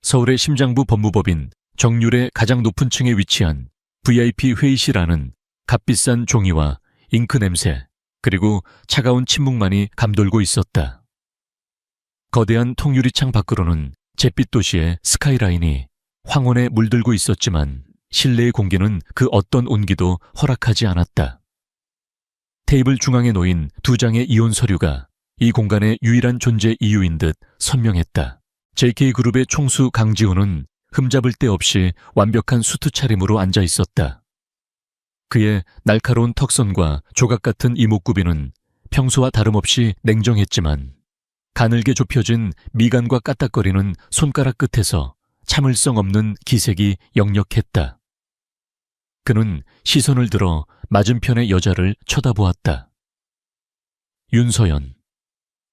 서울의 심장부 법무법인 정률의 가장 높은 층에 위치한 VIP 회의실 안은 값비싼 종이와 잉크 냄새, 그리고 차가운 침묵만이 감돌고 있었다. 거대한 통유리창 밖으로는 잿빛 도시의 스카이라인이 황혼에 물들고 있었지만 실내의 공기는 그 어떤 온기도 허락하지 않았다. 테이블 중앙에 놓인 두 장의 이혼 서류가 이 공간의 유일한 존재 이유인 듯 선명했다. JK그룹의 총수 강지훈은 흠잡을 데 없이 완벽한 수트 차림으로 앉아 있었다. 그의 날카로운 턱선과 조각 같은 이목구비는 평소와 다름없이 냉정했지만 가늘게 좁혀진 미간과 까딱거리는 손가락 끝에서 참을성 없는 기색이 역력했다. 그는 시선을 들어 맞은편의 여자를 쳐다보았다. 윤서연.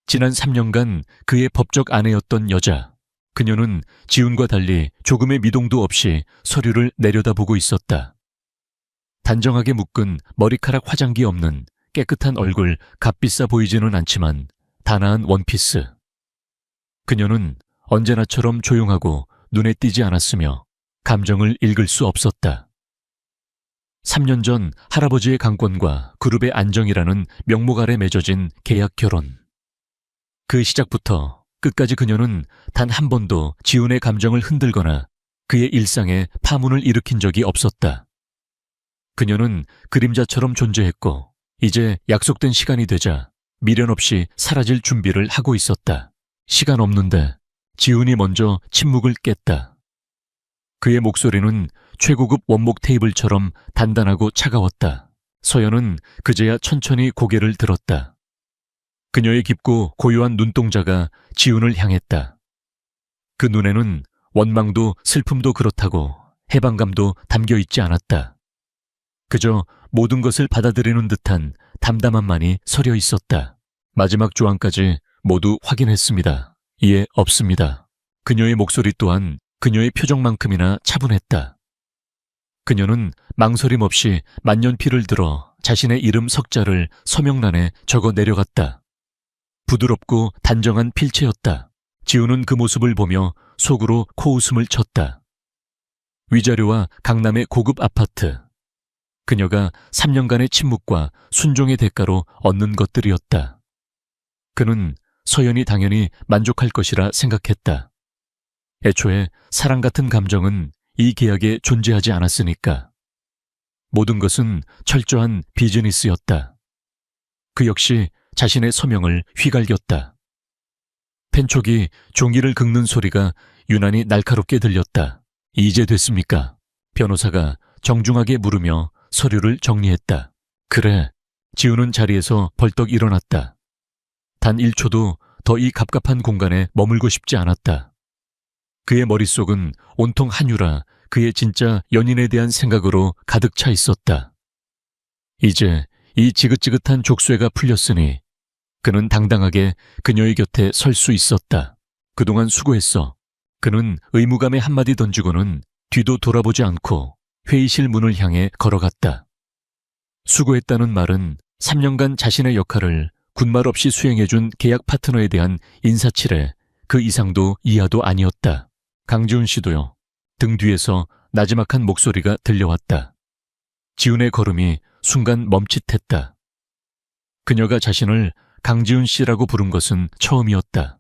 지난 3년간 그의 법적 아내였던 여자. 그녀는 지훈과 달리 조금의 미동도 없이 서류를 내려다보고 있었다. 단정하게 묶은 머리카락 화장기 없는 깨끗한 얼굴, 값비싸 보이지는 않지만 단아한 원피스. 그녀는 언제나처럼 조용하고 눈에 띄지 않았으며 감정을 읽을 수 없었다. 3년 전 할아버지의 강권과 그룹의 안정이라는 명목 아래 맺어진 계약 결혼. 그 시작부터 끝까지 그녀는 단 한 번도 지훈의 감정을 흔들거나 그의 일상에 파문을 일으킨 적이 없었다. 그녀는 그림자처럼 존재했고 이제 약속된 시간이 되자 미련 없이 사라질 준비를 하고 있었다. 시간 없는데 지훈이 먼저 침묵을 깼다. 그의 목소리는 최고급 원목 테이블처럼 단단하고 차가웠다. 서연은 그제야 천천히 고개를 들었다. 그녀의 깊고 고요한 눈동자가 지훈을 향했다. 그 눈에는 원망도 슬픔도 그렇다고 해방감도 담겨있지 않았다. 그저 모든 것을 받아들이는 듯한 담담함만이 서려 있었다. 마지막 조항까지 모두 확인했습니다. 이해 없습니다. 그녀의 목소리 또한 그녀의 표정만큼이나 차분했다. 그녀는 망설임 없이 만년필을 들어 자신의 이름 석자를 서명란에 적어 내려갔다. 부드럽고 단정한 필체였다. 지훈은 그 모습을 보며 속으로 코웃음을 쳤다. 위자료와 강남의 고급 아파트. 그녀가 3년간의 침묵과 순종의 대가로 얻는 것들이었다. 그는 서연이 당연히 만족할 것이라 생각했다. 애초에 사랑 같은 감정은 이 계약에 존재하지 않았으니까. 모든 것은 철저한 비즈니스였다. 그 역시 자신의 서명을 휘갈겼다. 펜촉이 종이를 긁는 소리가 유난히 날카롭게 들렸다. 이제 됐습니까? 변호사가 정중하게 물으며 서류를 정리했다. 그래. 지훈은 자리에서 벌떡 일어났다. 단 1초도 더 이 갑갑한 공간에 머물고 싶지 않았다. 그의 머릿속은 온통 한유라 그의 진짜 연인에 대한 생각으로 가득 차 있었다. 이제 이 지긋지긋한 족쇄가 풀렸으니 그는 당당하게 그녀의 곁에 설 수 있었다. 그동안 수고했어. 그는 의무감에 한마디 던지고는 뒤도 돌아보지 않고 회의실 문을 향해 걸어갔다. 수고했다는 말은 3년간 자신의 역할을 군말 없이 수행해준 계약 파트너에 대한 인사치레 그 이상도 이하도 아니었다. 강지훈 씨도요. 등 뒤에서 나지막한 목소리가 들려왔다. 지훈의 걸음이 순간 멈칫했다. 그녀가 자신을 강지훈 씨라고 부른 것은 처음이었다.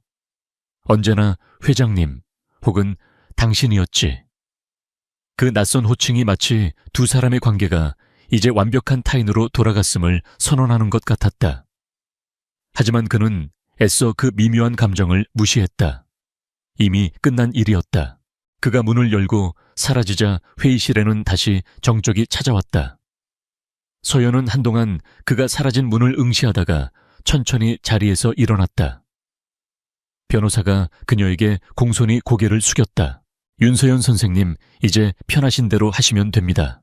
언제나 회장님 혹은 당신이었지. 그 낯선 호칭이 마치 두 사람의 관계가 이제 완벽한 타인으로 돌아갔음을 선언하는 것 같았다. 하지만 그는 애써 그 미묘한 감정을 무시했다. 이미 끝난 일이었다. 그가 문을 열고 사라지자 회의실에는 다시 정적이 찾아왔다. 서연은 한동안 그가 사라진 문을 응시하다가 천천히 자리에서 일어났다. 변호사가 그녀에게 공손히 고개를 숙였다. 윤서연 선생님, 이제 편하신 대로 하시면 됩니다.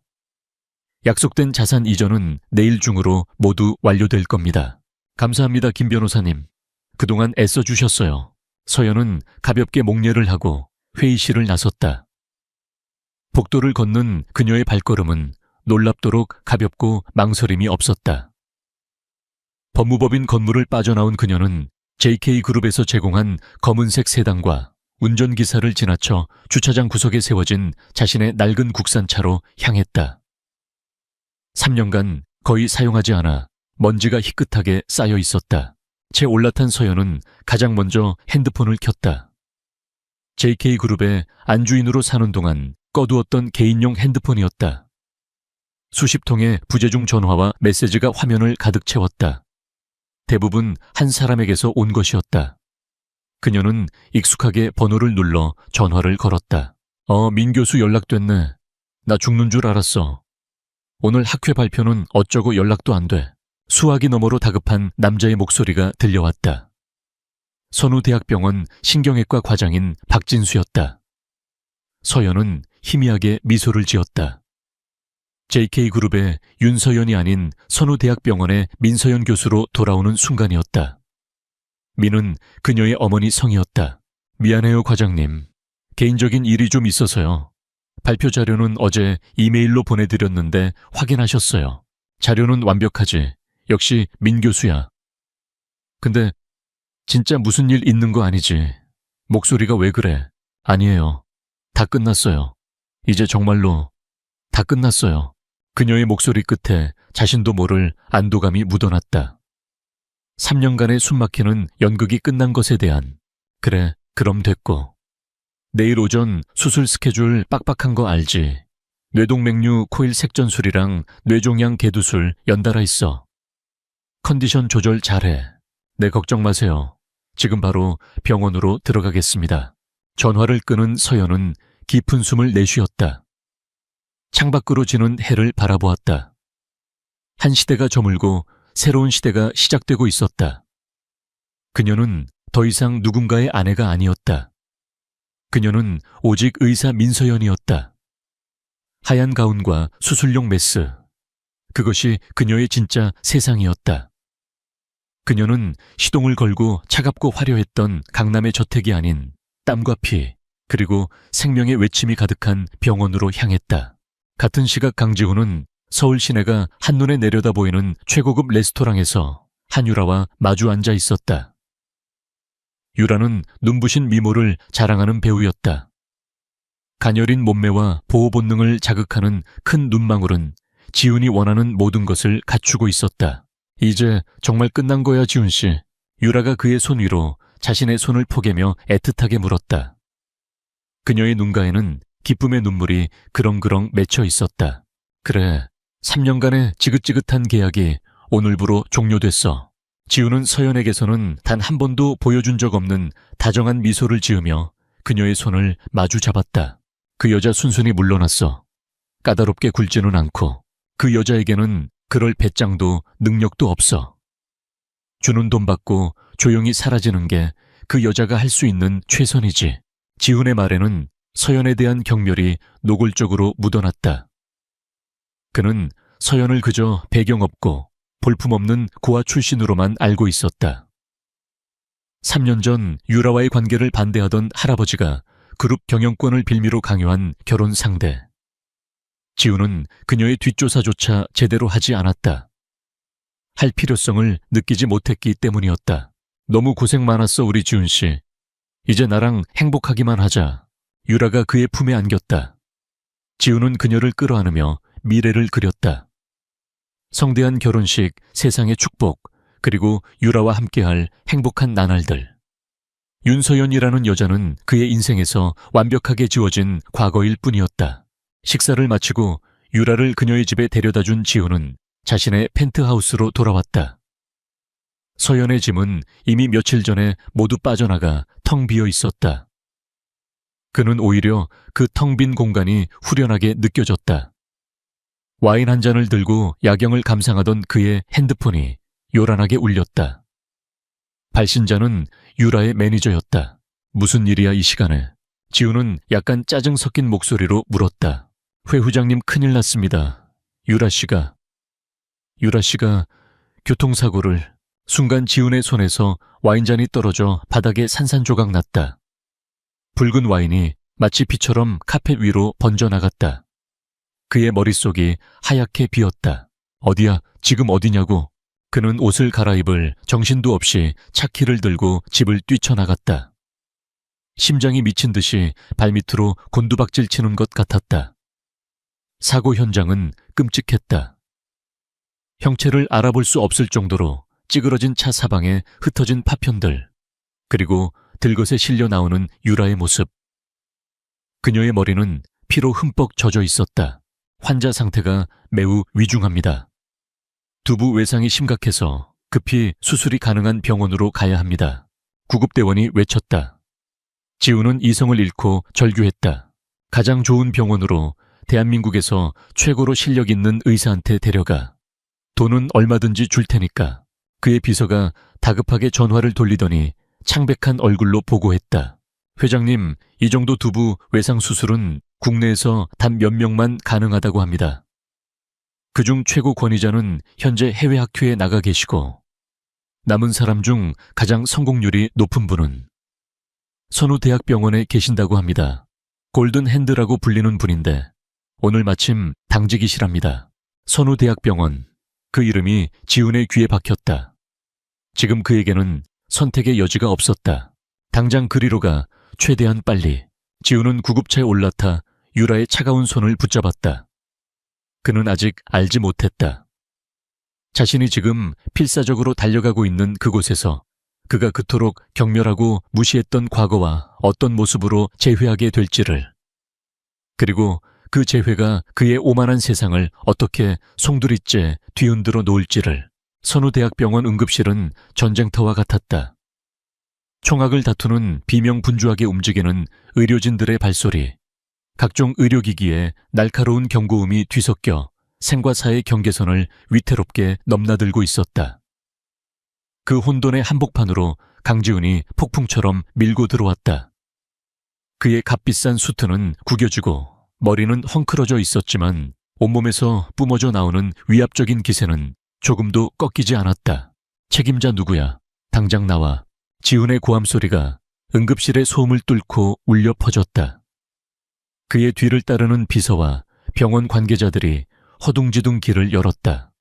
약속된 자산 이전은 내일 중으로 모두 완료될 겁니다. 감사합니다, 김 변호사님. 그동안 애써주셨어요. 서연은 가볍게 목례를 하고 회의실을 나섰다. 복도를 걷는 그녀의 발걸음은 놀랍도록 가볍고 망설임이 없었다. 법무법인 건물을 빠져나온 그녀는 JK그룹에서 제공한 검은색 세단과 운전기사를 지나쳐 주차장 구석에 세워진 자신의 낡은 국산차로 향했다. 3년간 거의 사용하지 않아 먼지가 희끗하게 쌓여 있었다. 채 올라탄 서연은 가장 먼저 핸드폰을 켰다. JK그룹의 안주인으로 사는 동안 꺼두었던 개인용 핸드폰이었다. 수십 통의 부재중 전화와 메시지가 화면을 가득 채웠다. 대부분 한 사람에게서 온 것이었다. 그녀는 익숙하게 번호를 눌러 전화를 걸었다. 민 교수 연락됐네. 나 죽는 줄 알았어. 오늘 학회 발표는 어쩌고 연락도 안 돼. 수화기 너머로 다급한 남자의 목소리가 들려왔다. 선우대학병원 신경외과 과장인 박진수였다. 서연은 희미하게 미소를 지었다. JK그룹의 윤서연이 아닌 선우대학병원의 민서연 교수로 돌아오는 순간이었다. 민은 그녀의 어머니 성이었다. 미안해요, 과장님. 개인적인 일이 좀 있어서요. 발표 자료는 어제 이메일로 보내드렸는데 확인하셨어요. 자료는 완벽하지. 역시 민 교수야. 근데 진짜 무슨 일 있는 거 아니지? 목소리가 왜 그래? 아니에요. 다 끝났어요. 이제 정말로 다 끝났어요. 그녀의 목소리 끝에 자신도 모를 안도감이 묻어났다. 3년간의 숨막히는 연극이 끝난 것에 대한 그래, 그럼 됐고. 내일 오전 수술 스케줄 빡빡한 거 알지? 뇌동맥류 코일 색전술이랑 뇌종양 개두술 연달아 있어. 컨디션 조절 잘해. 네, 걱정 마세요. 지금 바로 병원으로 들어가겠습니다. 전화를 끊은 서연은 깊은 숨을 내쉬었다. 창밖으로 지는 해를 바라보았다. 한 시대가 저물고 새로운 시대가 시작되고 있었다. 그녀는 더 이상 누군가의 아내가 아니었다. 그녀는 오직 의사 민서연이었다. 하얀 가운과 수술용 메스. 그것이 그녀의 진짜 세상이었다. 그녀는 시동을 걸고 차갑고 화려했던 강남의 저택이 아닌 땀과 피, 그리고 생명의 외침이 가득한 병원으로 향했다. 같은 시각 강지훈은 서울 시내가 한눈에 내려다 보이는 최고급 레스토랑에서 한유라와 마주 앉아 있었다. 유라는 눈부신 미모를 자랑하는 배우였다. 가녀린 몸매와 보호 본능을 자극하는 큰 눈망울은 지훈이 원하는 모든 것을 갖추고 있었다. 이제 정말 끝난 거야, 지훈 씨. 유라가 그의 손 위로 자신의 손을 포개며 애틋하게 물었다. 그녀의 눈가에는 기쁨의 눈물이 그렁그렁 맺혀 있었다. 그래, 3년간의 지긋지긋한 계약이 오늘부로 종료됐어. 지훈은 서연에게서는 단 한 번도 보여준 적 없는 다정한 미소를 지으며 그녀의 손을 마주 잡았다. 그 여자 순순히 물러났어. 까다롭게 굴지는 않고. 그 여자에게는 그럴 배짱도 능력도 없어. 주는 돈 받고 조용히 사라지는 게 그 여자가 할 수 있는 최선이지. 지훈의 말에는 서연에 대한 경멸이 노골적으로 묻어났다. 그는 서연을 그저 배경 없고 볼품없는 고아 출신으로만 알고 있었다. 3년 전 유라와의 관계를 반대하던 할아버지가 그룹 경영권을 빌미로 강요한 결혼 상대. 지훈은 그녀의 뒷조사조차 제대로 하지 않았다. 할 필요성을 느끼지 못했기 때문이었다. 너무 고생 많았어, 우리 지훈 씨. 이제 나랑 행복하기만 하자. 유라가 그의 품에 안겼다. 지훈은 그녀를 끌어안으며 미래를 그렸다. 성대한 결혼식, 세상의 축복, 그리고 유라와 함께할 행복한 나날들. 윤서연이라는 여자는 그의 인생에서 완벽하게 지워진 과거일 뿐이었다. 식사를 마치고 유라를 그녀의 집에 데려다준 지훈은 자신의 펜트하우스로 돌아왔다. 서연의 짐은 이미 며칠 전에 모두 빠져나가 텅 비어 있었다. 그는 오히려 그 텅 빈 공간이 후련하게 느껴졌다. 와인 한 잔을 들고 야경을 감상하던 그의 핸드폰이 요란하게 울렸다. 발신자는 유라의 매니저였다. 무슨 일이야, 이 시간에? 지훈은 약간 짜증 섞인 목소리로 물었다. 회 후장님, 큰일 났습니다. 유라 씨가 교통사고를. 순간 지훈의 손에서 와인잔이 떨어져 바닥에 산산조각 났다. 붉은 와인이 마치 피처럼 카펫 위로 번져나갔다. 그의 머릿속이 하얗게 비었다. 어디야? 지금 어디냐고? 그는 옷을 갈아입을 정신도 없이 차키를 들고 집을 뛰쳐나갔다. 심장이 미친 듯이 발밑으로 곤두박질 치는 것 같았다. 사고 현장은 끔찍했다. 형체를 알아볼 수 없을 정도로 찌그러진 차 사방에 흩어진 파편들, 그리고 들것에 실려 나오는 유라의 모습. 그녀의 머리는 피로 흠뻑 젖어 있었다. 환자 상태가 매우 위중합니다. 두부 외상이 심각해서 급히 수술이 가능한 병원으로 가야 합니다. 구급대원이 외쳤다. 지우는 이성을 잃고 절규했다. 가장 좋은 병원으로 대한민국에서 최고로 실력 있는 의사한테 데려가. 돈은 얼마든지 줄 테니까. 그의 비서가 다급하게 전화를 돌리더니 창백한 얼굴로 보고했다. 회장님, 이 정도 두부 외상 수술은 국내에서 단 몇 명만 가능하다고 합니다. 그중 최고 권위자는 현재 해외 학회에 나가 계시고, 남은 사람 중 가장 성공률이 높은 분은 선우대학병원에 계신다고 합니다. 골든 핸드라고 불리는 분인데 오늘 마침 당직이시랍니다. 선우대학병원. 그 이름이 지훈의 귀에 박혔다. 지금 그에게는 선택의 여지가 없었다. 당장 그리로 가, 최대한 빨리. 지훈은 구급차에 올라타 유라의 차가운 손을 붙잡았다. 그는 아직 알지 못했다. 자신이 지금 필사적으로 달려가고 있는 그곳에서 그가 그토록 경멸하고 무시했던 과거와 어떤 모습으로 재회하게 될지를, 그리고 그 재회가 그의 오만한 세상을 어떻게 송두리째 뒤흔들어 놓을지를. 선우대학병원 응급실은 전쟁터와 같았다. 총악을 다투는 비명분주하게 움직이는 의료진들의 발소리, 각종 의료기기에 날카로운 경고음이 뒤섞여 생과 사의 경계선을 위태롭게 넘나들고 있었다. 그 혼돈의 한복판으로 강지훈이 폭풍처럼 밀고 들어왔다. 그의 값비싼 수트는 구겨지고 머리는 헝클어져 있었지만 온몸에서 뿜어져 나오는 위압적인 기세는 조금도 꺾이지 않았다. 책임자 누구야? 당장 나와. 지훈의 고함 소리가 응급실의 소음을 뚫고 울려 퍼졌다. 그의 뒤를 따르는 비서와 병원 관계자들이 허둥지둥 길을 열었다.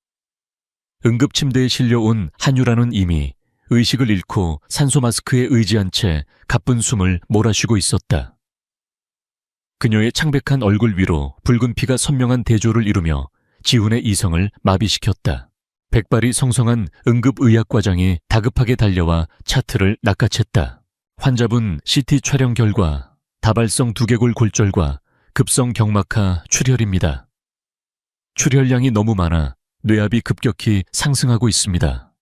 응급침대에 실려온 한유라는 이미 의식을 잃고 산소 마스크에 의지한 채 가쁜 숨을 몰아쉬고 있었다. 그녀의 창백한 얼굴 위로 붉은 피가 선명한 대조를 이루며 지훈의 이성을 마비시켰다. 백발이 성성한 응급의학과장이 다급하게 달려와 차트를 낚아챘다. 환자분 CT 촬영 결과 다발성 두개골 골절과 급성 경막하 출혈입니다. 출혈량이 너무 많아 뇌압이 급격히 상승하고 있습니다.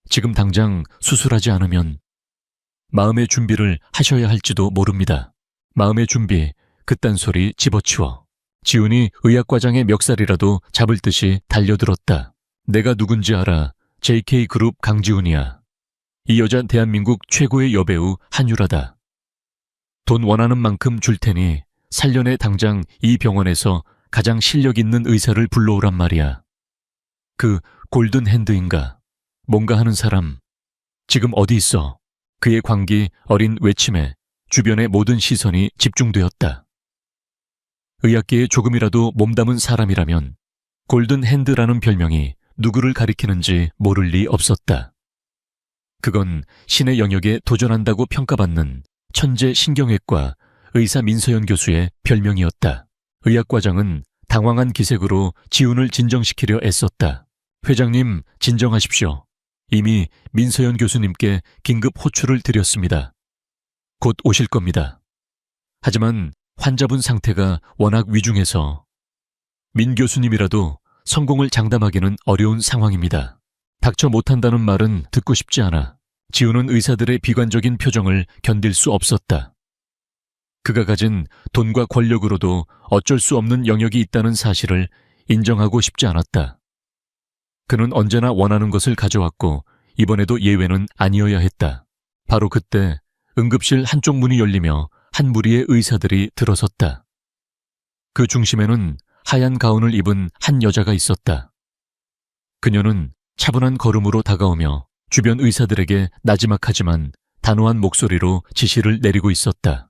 지금 당장 수술하지 않으면 마음의 준비를 하셔야 할지도 모릅니다. 마음의 준비, 그딴 소리 집어치워. 지훈이 의학과장의 멱살이라도 잡을 듯이 달려들었다. 내가 누군지 알아. JK그룹 강지훈이야. 이 여자 대한민국 최고의 여배우 한유라다. 돈 원하는 만큼 줄 테니 살려내 당장 이 병원에서 가장 실력 있는 의사를 불러오란 말이야. 그 골든 핸드인가? 뭔가 하는 사람. 지금 어디 있어? 그의 광기 어린 외침에 주변의 모든 시선이 집중되었다. 의학계에 조금이라도 몸담은 사람이라면 골든 핸드라는 별명이 누구를 가리키는지 모를 리 없었다. 그건 신의 영역에 도전한다고 평가받는 천재 신경외과 의사 민서연 교수의 별명이었다. 의학과장은 당황한 기색으로 지훈을 진정시키려 애썼다. 회장님, 진정하십시오. 이미 민서연 교수님께 긴급 호출을 드렸습니다. 곧 오실 겁니다. 하지만 환자분 상태가 워낙 위중해서 민 교수님이라도 성공을 장담하기는 어려운 상황입니다. 닥쳐 못한다는 말은 듣고 싶지 않아. 지훈은 의사들의 비관적인 표정을 견딜 수 없었다. 그가 가진 돈과 권력으로도 어쩔 수 없는 영역이 있다는 사실을 인정하고 싶지 않았다. 그는 언제나 원하는 것을 가져왔고 이번에도 예외는 아니어야 했다. 바로 그때 응급실 한쪽 문이 열리며 한 무리의 의사들이 들어섰다. 그 중심에는 하얀 가운을 입은 한 여자가 있었다. 그녀는 차분한 걸음으로 다가오며 주변 의사들에게 나지막하지만 단호한 목소리로 지시를 내리고 있었다.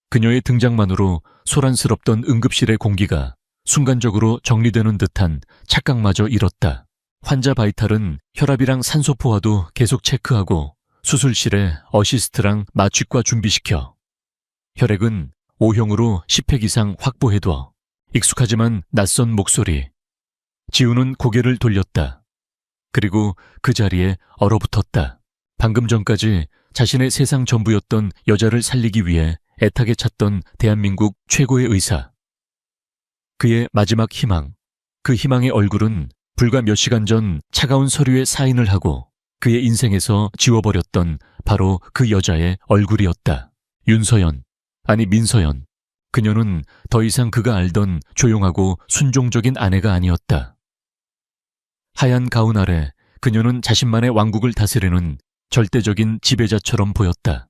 그녀의 등장만으로 소란스럽던 응급실의 공기가 순간적으로 정리되는 듯한 착각마저 잃었다. 환자 바이탈은 혈압이랑 산소포화도 계속 체크하고 수술실에 어시스트랑 마취과 준비시켜. 혈액은 O형으로 10팩 이상 확보해둬. 익숙하지만 낯선 목소리. 지우는 고개를 돌렸다. 그리고 그 자리에 얼어붙었다. 방금 전까지 자신의 세상 전부였던 여자를 살리기 위해 애타게 찾던 대한민국 최고의 의사. 그의 마지막 희망. 그 희망의 얼굴은 불과 몇 시간 전 차가운 서류에 사인을 하고 그의 인생에서 지워버렸던 바로 그 여자의 얼굴이었다. 윤서연, 아니 민서연. 그녀는 더 이상 그가 알던 조용하고 순종적인 아내가 아니었다. 하얀 가운 아래 그녀는 자신만의 왕국을 다스리는 절대적인 지배자처럼 보였다.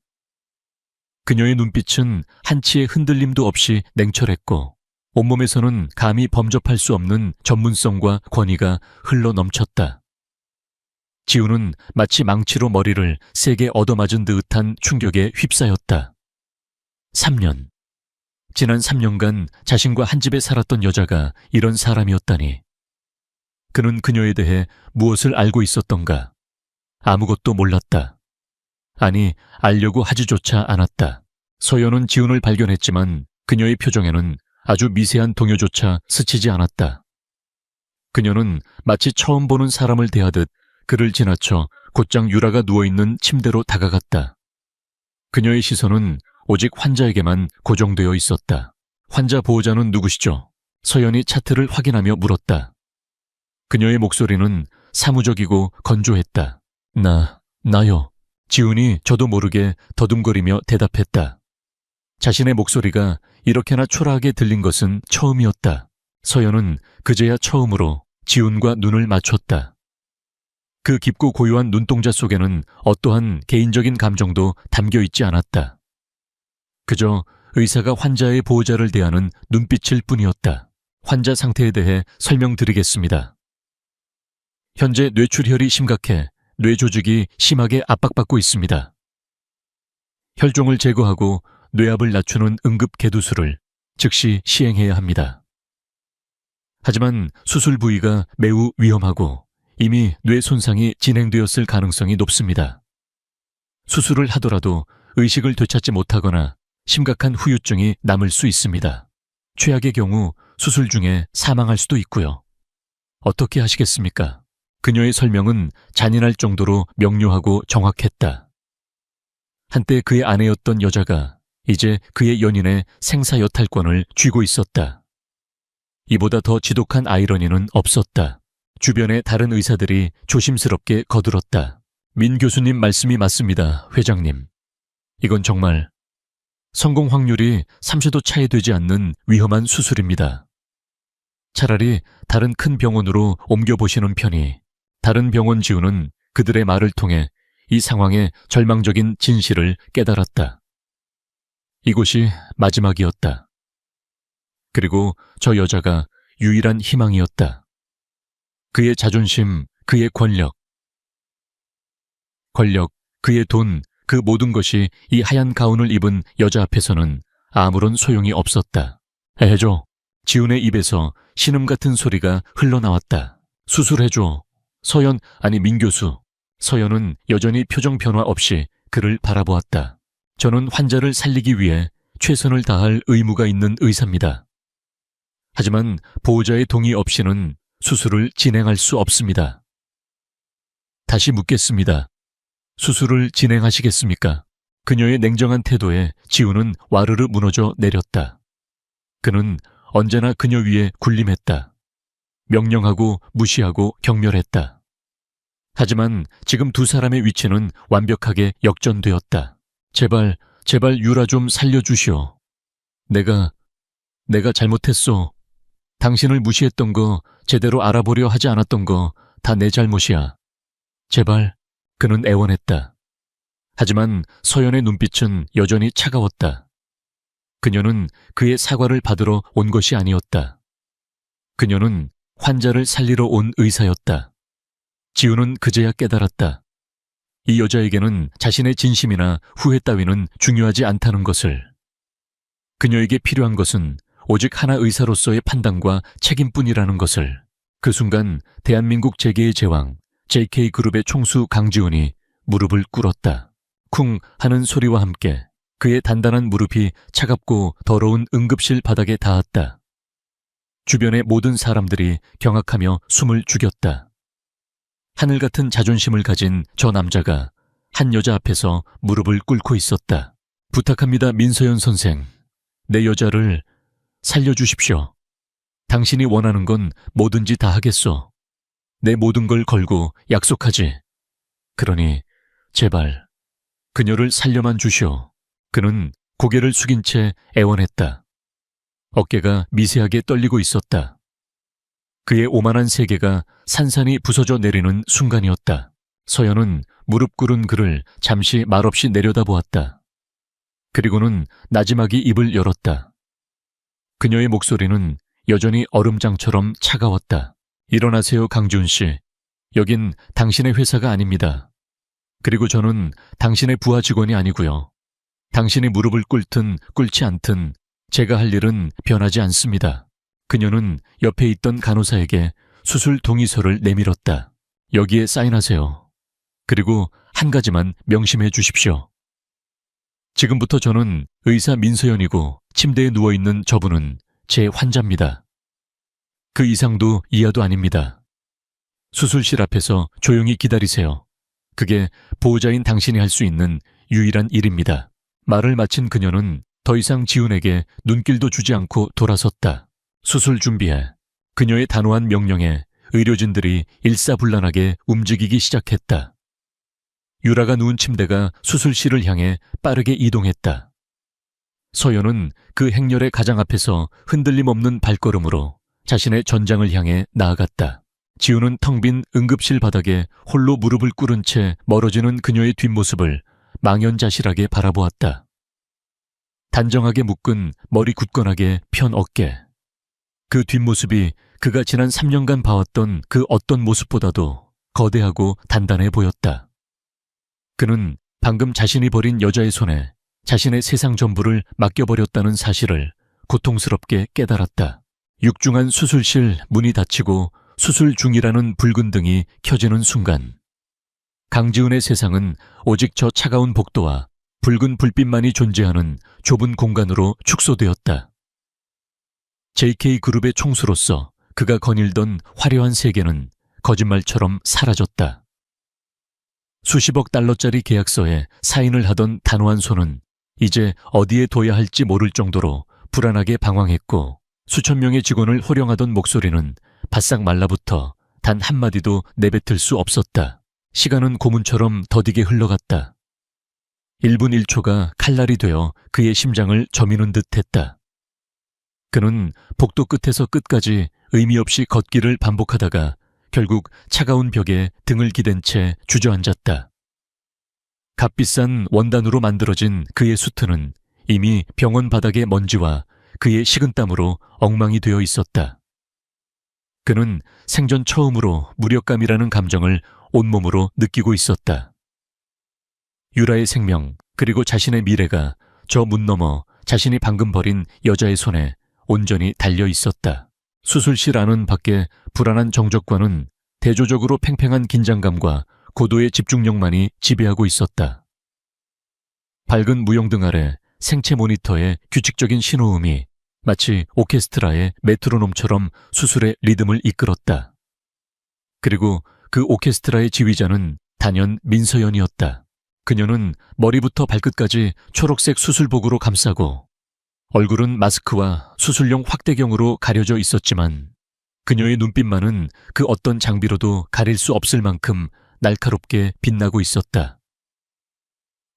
그녀의 눈빛은 한치의 흔들림도 없이 냉철했고 온몸에서는 감히 범접할 수 없는 전문성과 권위가 흘러넘쳤다. 지우는 마치 망치로 머리를 세게 얻어맞은 듯한 충격에 휩싸였다. 3년. 지난 3년간 자신과 한 집에 살았던 여자가 이런 사람이었다니. 그는 그녀에 대해 무엇을 알고 있었던가? 아무것도 몰랐다. 아니, 알려고 하지조차 않았다. 서연은 지훈을 발견했지만 그녀의 표정에는 아주 미세한 동요조차 스치지 않았다. 그녀는 마치 처음 보는 사람을 대하듯 그를 지나쳐 곧장 유라가 누워있는 침대로 다가갔다. 그녀의 시선은 오직 환자에게만 고정되어 있었다. 환자 보호자는 누구시죠? 서연이 차트를 확인하며 물었다. 그녀의 목소리는 사무적이고 건조했다. 나요. 지훈이 저도 모르게 더듬거리며 대답했다. 자신의 목소리가 이렇게나 초라하게 들린 것은 처음이었다. 서연은 그제야 처음으로 지훈과 눈을 맞췄다. 그 깊고 고요한 눈동자 속에는 어떠한 개인적인 감정도 담겨 있지 않았다. 그저 의사가 환자의 보호자를 대하는 눈빛일 뿐이었다. 환자 상태에 대해 설명드리겠습니다. 현재 뇌출혈이 심각해 뇌 조직이 심하게 압박받고 있습니다. 혈종을 제거하고 뇌압을 낮추는 응급 개두술을 즉시 시행해야 합니다. 하지만 수술 부위가 매우 위험하고 이미 뇌 손상이 진행되었을 가능성이 높습니다. 수술을 하더라도 의식을 되찾지 못하거나 심각한 후유증이 남을 수 있습니다. 최악의 경우 수술 중에 사망할 수도 있고요. 어떻게 하시겠습니까? 그녀의 설명은 잔인할 정도로 명료하고 정확했다. 한때 그의 아내였던 여자가 이제 그의 연인의 생사여탈권을 쥐고 있었다. 이보다 더 지독한 아이러니는 없었다. 주변의 다른 의사들이 조심스럽게 거들었다. 민 교수님 말씀이 맞습니다, 회장님. 이건 정말 성공 확률이 3%도 차이 되지 않는 위험한 수술입니다. 차라리 다른 큰 병원으로 옮겨보시는 편이. 다른 병원 지우는 그들의 말을 통해 이 상황의 절망적인 진실을 깨달았다. 이곳이 마지막이었다. 그리고 저 여자가 유일한 희망이었다. 그의 자존심, 그의 권력, 그의 돈, 그 모든 것이 이 하얀 가운을 입은 여자 앞에서는 아무런 소용이 없었다. 해줘. 지훈의 입에서 신음 같은 소리가 흘러나왔다. 수술해줘. 서연, 아니 민 교수. 서연은 여전히 표정 변화 없이 그를 바라보았다. 저는 환자를 살리기 위해 최선을 다할 의무가 있는 의사입니다. 하지만 보호자의 동의 없이는 수술을 진행할 수 없습니다. 다시 묻겠습니다. 수술을 진행하시겠습니까? 그녀의 냉정한 태도에 지우는 와르르 무너져 내렸다. 그는 언제나 그녀 위에 군림했다. 명령하고 무시하고 경멸했다. 하지만 지금 두 사람의 위치는 완벽하게 역전되었다. 제발 유라 좀 살려주시오. 내가 잘못했소. 당신을 무시했던 거, 제대로 알아보려 하지 않았던 거 다 내 잘못이야. 제발. 그는 애원했다. 하지만 서연의 눈빛은 여전히 차가웠다. 그녀는 그의 사과를 받으러 온 것이 아니었다. 그녀는 환자를 살리러 온 의사였다. 지우는 그제야 깨달았다. 이 여자에게는 자신의 진심이나 후회 따위는 중요하지 않다는 것을. 그녀에게 필요한 것은 오직 하나 의사로서의 판단과 책임뿐이라는 것을. 그 순간 대한민국 재계의 제왕 JK그룹의 총수 강지훈이 무릎을 꿇었다. 쿵 하는 소리와 함께 그의 단단한 무릎이 차갑고 더러운 응급실 바닥에 닿았다. 주변의 모든 사람들이 경악하며 숨을 죽였다. 하늘 같은 자존심을 가진 저 남자가 한 여자 앞에서 무릎을 꿇고 있었다. 부탁합니다, 민서연 선생. 내 여자를 살려주십시오. 당신이 원하는 건 뭐든지 다 하겠소. 내 모든 걸 걸고 약속하지. 그러니 제발 그녀를 살려만 주시오. 그는 고개를 숙인 채 애원했다. 어깨가 미세하게 떨리고 있었다. 그의 오만한 세계가 산산이 부서져 내리는 순간이었다. 서연은 무릎 꿇은 그를 잠시 말없이 내려다보았다. 그리고는 나지막이 입을 열었다. 그녀의 목소리는 여전히 얼음장처럼 차가웠다. 일어나세요, 강지훈 씨. 여긴 당신의 회사가 아닙니다. 그리고 저는 당신의 부하 직원이 아니고요. 당신이 무릎을 꿇든 꿇지 않든 제가 할 일은 변하지 않습니다. 그녀는 옆에 있던 간호사에게 수술 동의서를 내밀었다. 여기에 사인하세요. 그리고 한 가지만 명심해 주십시오. 지금부터 저는 의사 민서연이고 침대에 누워있는 저분은 제 환자입니다. 그 이상도 이하도 아닙니다. 수술실 앞에서 조용히 기다리세요. 그게 보호자인 당신이 할 수 있는 유일한 일입니다. 말을 마친 그녀는 더 이상 지훈에게 눈길도 주지 않고 돌아섰다. 수술 준비해. 그녀의 단호한 명령에 의료진들이 일사불란하게 움직이기 시작했다. 유라가 누운 침대가 수술실을 향해 빠르게 이동했다. 서연은 그 행렬의 가장 앞에서 흔들림 없는 발걸음으로 자신의 전장을 향해 나아갔다. 지훈은 텅 빈 응급실 바닥에 홀로 무릎을 꿇은 채 멀어지는 그녀의 뒷모습을 망연자실하게 바라보았다. 단정하게 묶은 머리 굳건하게 편 어깨. 그 뒷모습이 그가 지난 3년간 봐왔던 그 어떤 모습보다도 거대하고 단단해 보였다. 그는 방금 자신이 버린 여자의 손에 자신의 세상 전부를 맡겨버렸다는 사실을 고통스럽게 깨달았다. 육중한 수술실 문이 닫히고 수술 중이라는 붉은 등이 켜지는 순간 강지훈의 세상은 오직 저 차가운 복도와 붉은 불빛만이 존재하는 좁은 공간으로 축소되었다. JK그룹의 총수로서 그가 거닐던 화려한 세계는 거짓말처럼 사라졌다. 수십억 달러짜리 계약서에 사인을 하던 단호한 손은 이제 어디에 둬야 할지 모를 정도로 불안하게 방황했고 수천 명의 직원을 호령하던 목소리는 바싹 말라붙어 단 한마디도 내뱉을 수 없었다. 시간은 고문처럼 더디게 흘러갔다. 1분 1초가 칼날이 되어 그의 심장을 저미는 듯 했다. 그는 복도 끝에서 끝까지 의미 없이 걷기를 반복하다가 결국 차가운 벽에 등을 기댄 채 주저앉았다. 값비싼 원단으로 만들어진 그의 수트는 이미 병원 바닥의 먼지와 그의 식은땀으로 엉망이 되어 있었다. 그는 생전 처음으로 무력감이라는 감정을 온몸으로 느끼고 있었다. 유라의 생명 그리고 자신의 미래가 저 문 너머 자신이 방금 버린 여자의 손에 온전히 달려 있었다. 수술실 안은 밖에 불안한 정적과는 대조적으로 팽팽한 긴장감과 고도의 집중력만이 지배하고 있었다. 밝은 무용등 아래 생체 모니터의 규칙적인 신호음이 마치 오케스트라의 메트로놈처럼 수술의 리듬을 이끌었다. 그리고 그 오케스트라의 지휘자는 단연 민서연이었다. 그녀는 머리부터 발끝까지 초록색 수술복으로 감싸고 얼굴은 마스크와 수술용 확대경으로 가려져 있었지만 그녀의 눈빛만은 그 어떤 장비로도 가릴 수 없을 만큼 날카롭게 빛나고 있었다.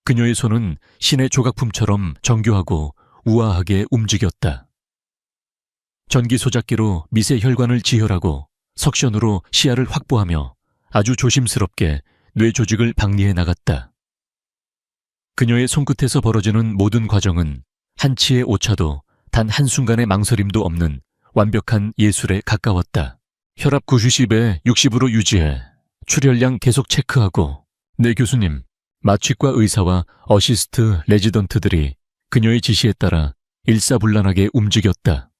그녀의 손은 신의 조각품처럼 정교하고 우아하게 움직였다. 전기 소작기로 미세 혈관을 지혈하고 석션으로 시야를 확보하며 아주 조심스럽게 뇌 조직을 박리해 나갔다. 그녀의 손끝에서 벌어지는 모든 과정은 한치의 오차도 단 한순간의 망설임도 없는 완벽한 예술에 가까웠다. 혈압 90에 60으로 유지해. 출혈량 계속 체크하고. 네 교수님. 마취과 의사와 어시스트 레지던트들이 그녀의 지시에 따라 일사불란하게 움직였다.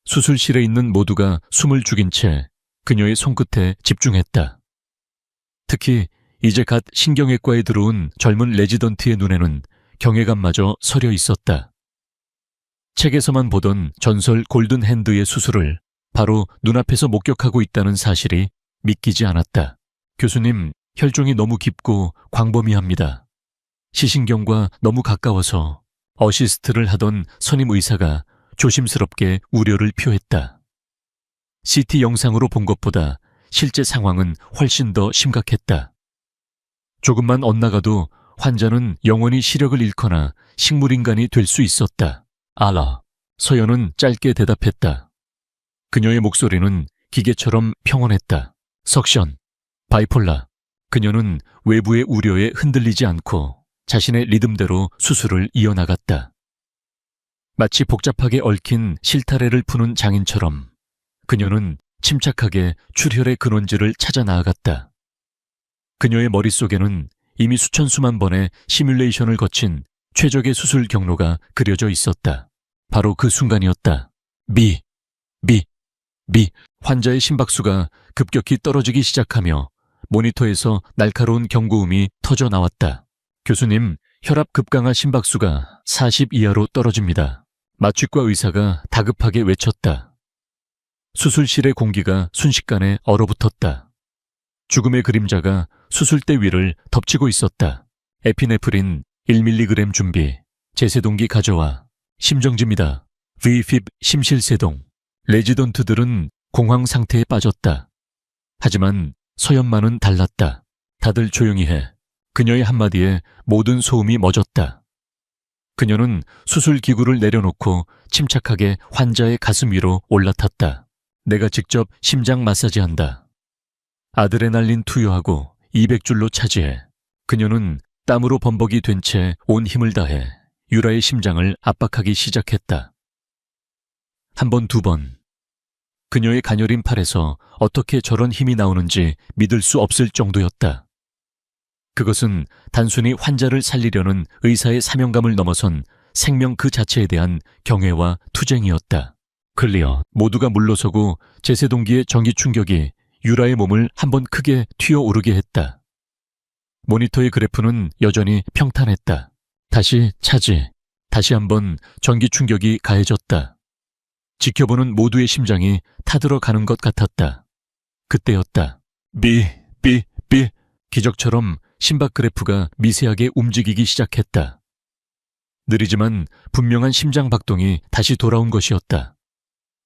수술실에 있는 모두가 숨을 죽인 채 그녀의 손끝에 집중했다. 특히 이제 갓 신경외과에 들어온 젊은 레지던트의 눈에는 경외감마저 서려 있었다. 책에서만 보던 전설 골든 핸드의 수술을 바로 눈앞에서 목격하고 있다는 사실이 믿기지 않았다. 교수님, 혈종이 너무 깊고 광범위합니다. 시신경과 너무 가까워서 어시스트를 하던 선임 의사가 조심스럽게 우려를 표했다. CT 영상으로 본 것보다 실제 상황은 훨씬 더 심각했다. 조금만 엇나가도 환자는 영원히 시력을 잃거나 식물인간이 될 수 있었다. 알아. 서연은 짧게 대답했다. 그녀의 목소리는 기계처럼 평온했다. 석션, 바이폴라. 그녀는 외부의 우려에 흔들리지 않고 자신의 리듬대로 수술을 이어나갔다. 마치 복잡하게 얽힌 실타래를 푸는 장인처럼 그녀는 침착하게 출혈의 근원지를 찾아 나아갔다. 그녀의 머릿속에는 이미 수천 수만 번의 시뮬레이션을 거친 최적의 수술 경로가 그려져 있었다. 바로 그 순간이었다. 미. 환자의 심박수가 급격히 떨어지기 시작하며 모니터에서 날카로운 경고음이 터져 나왔다. 교수님, 혈압 급강하 심박수가 40 이하로 떨어집니다. 마취과 의사가 다급하게 외쳤다. 수술실의 공기가 순식간에 얼어붙었다. 죽음의 그림자가 수술대 위를 덮치고 있었다. 에피네프린 1mg 준비, 제세동기 가져와. 심정지입니다. VFib 심실세동. 레지던트들은 공황 상태에 빠졌다. 하지만 서연만은 달랐다. 다들 조용히 해. 그녀의 한마디에 모든 소음이 멎었다. 그녀는 수술 기구를 내려놓고 침착하게 환자의 가슴 위로 올라탔다. 내가 직접 심장 마사지한다. 아드레날린 투여하고 200줄로 차지해. 그녀는 땀으로 범벅이 된 채 온 힘을 다해 유라의 심장을 압박하기 시작했다. 한 번, 두 번. 그녀의 가녀린 팔에서 어떻게 저런 힘이 나오는지 믿을 수 없을 정도였다. 그것은 단순히 환자를 살리려는 의사의 사명감을 넘어선 생명 그 자체에 대한 경외와 투쟁이었다. 클리어. 모두가 물러서고 제세동기의 전기 충격이 유라의 몸을 한번 크게 튀어오르게 했다. 모니터의 그래프는 여전히 평탄했다. 다시 차지. 다시 한번 전기 충격이 가해졌다. 지켜보는 모두의 심장이 타들어가는 것 같았다. 그때였다. 비. 기적처럼 심박 그래프가 미세하게 움직이기 시작했다. 느리지만 분명한 심장 박동이 다시 돌아온 것이었다.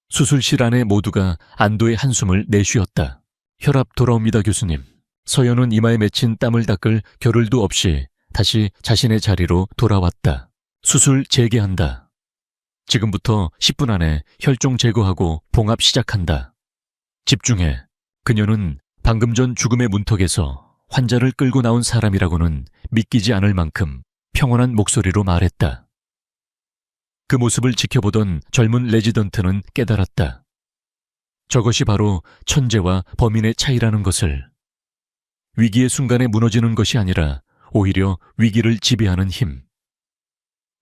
수술실 안에 모두가 안도의 한숨을 내쉬었다. 혈압 돌아옵니다, 교수님. 서연은 이마에 맺힌 땀을 닦을 겨를도 없이 다시 자신의 자리로 돌아왔다. 수술 재개한다. 지금부터 10분 안에 혈종 제거하고 봉합 시작한다. 집중해. 그녀는 방금 전 죽음의 문턱에서 환자를 끌고 나온 사람이라고는 믿기지 않을 만큼 평온한 목소리로 말했다. 그 모습을 지켜보던 젊은 레지던트는 깨달았다. 저것이 바로 천재와 범인의 차이라는 것을. 위기의 순간에 무너지는 것이 아니라 오히려 위기를 지배하는 힘.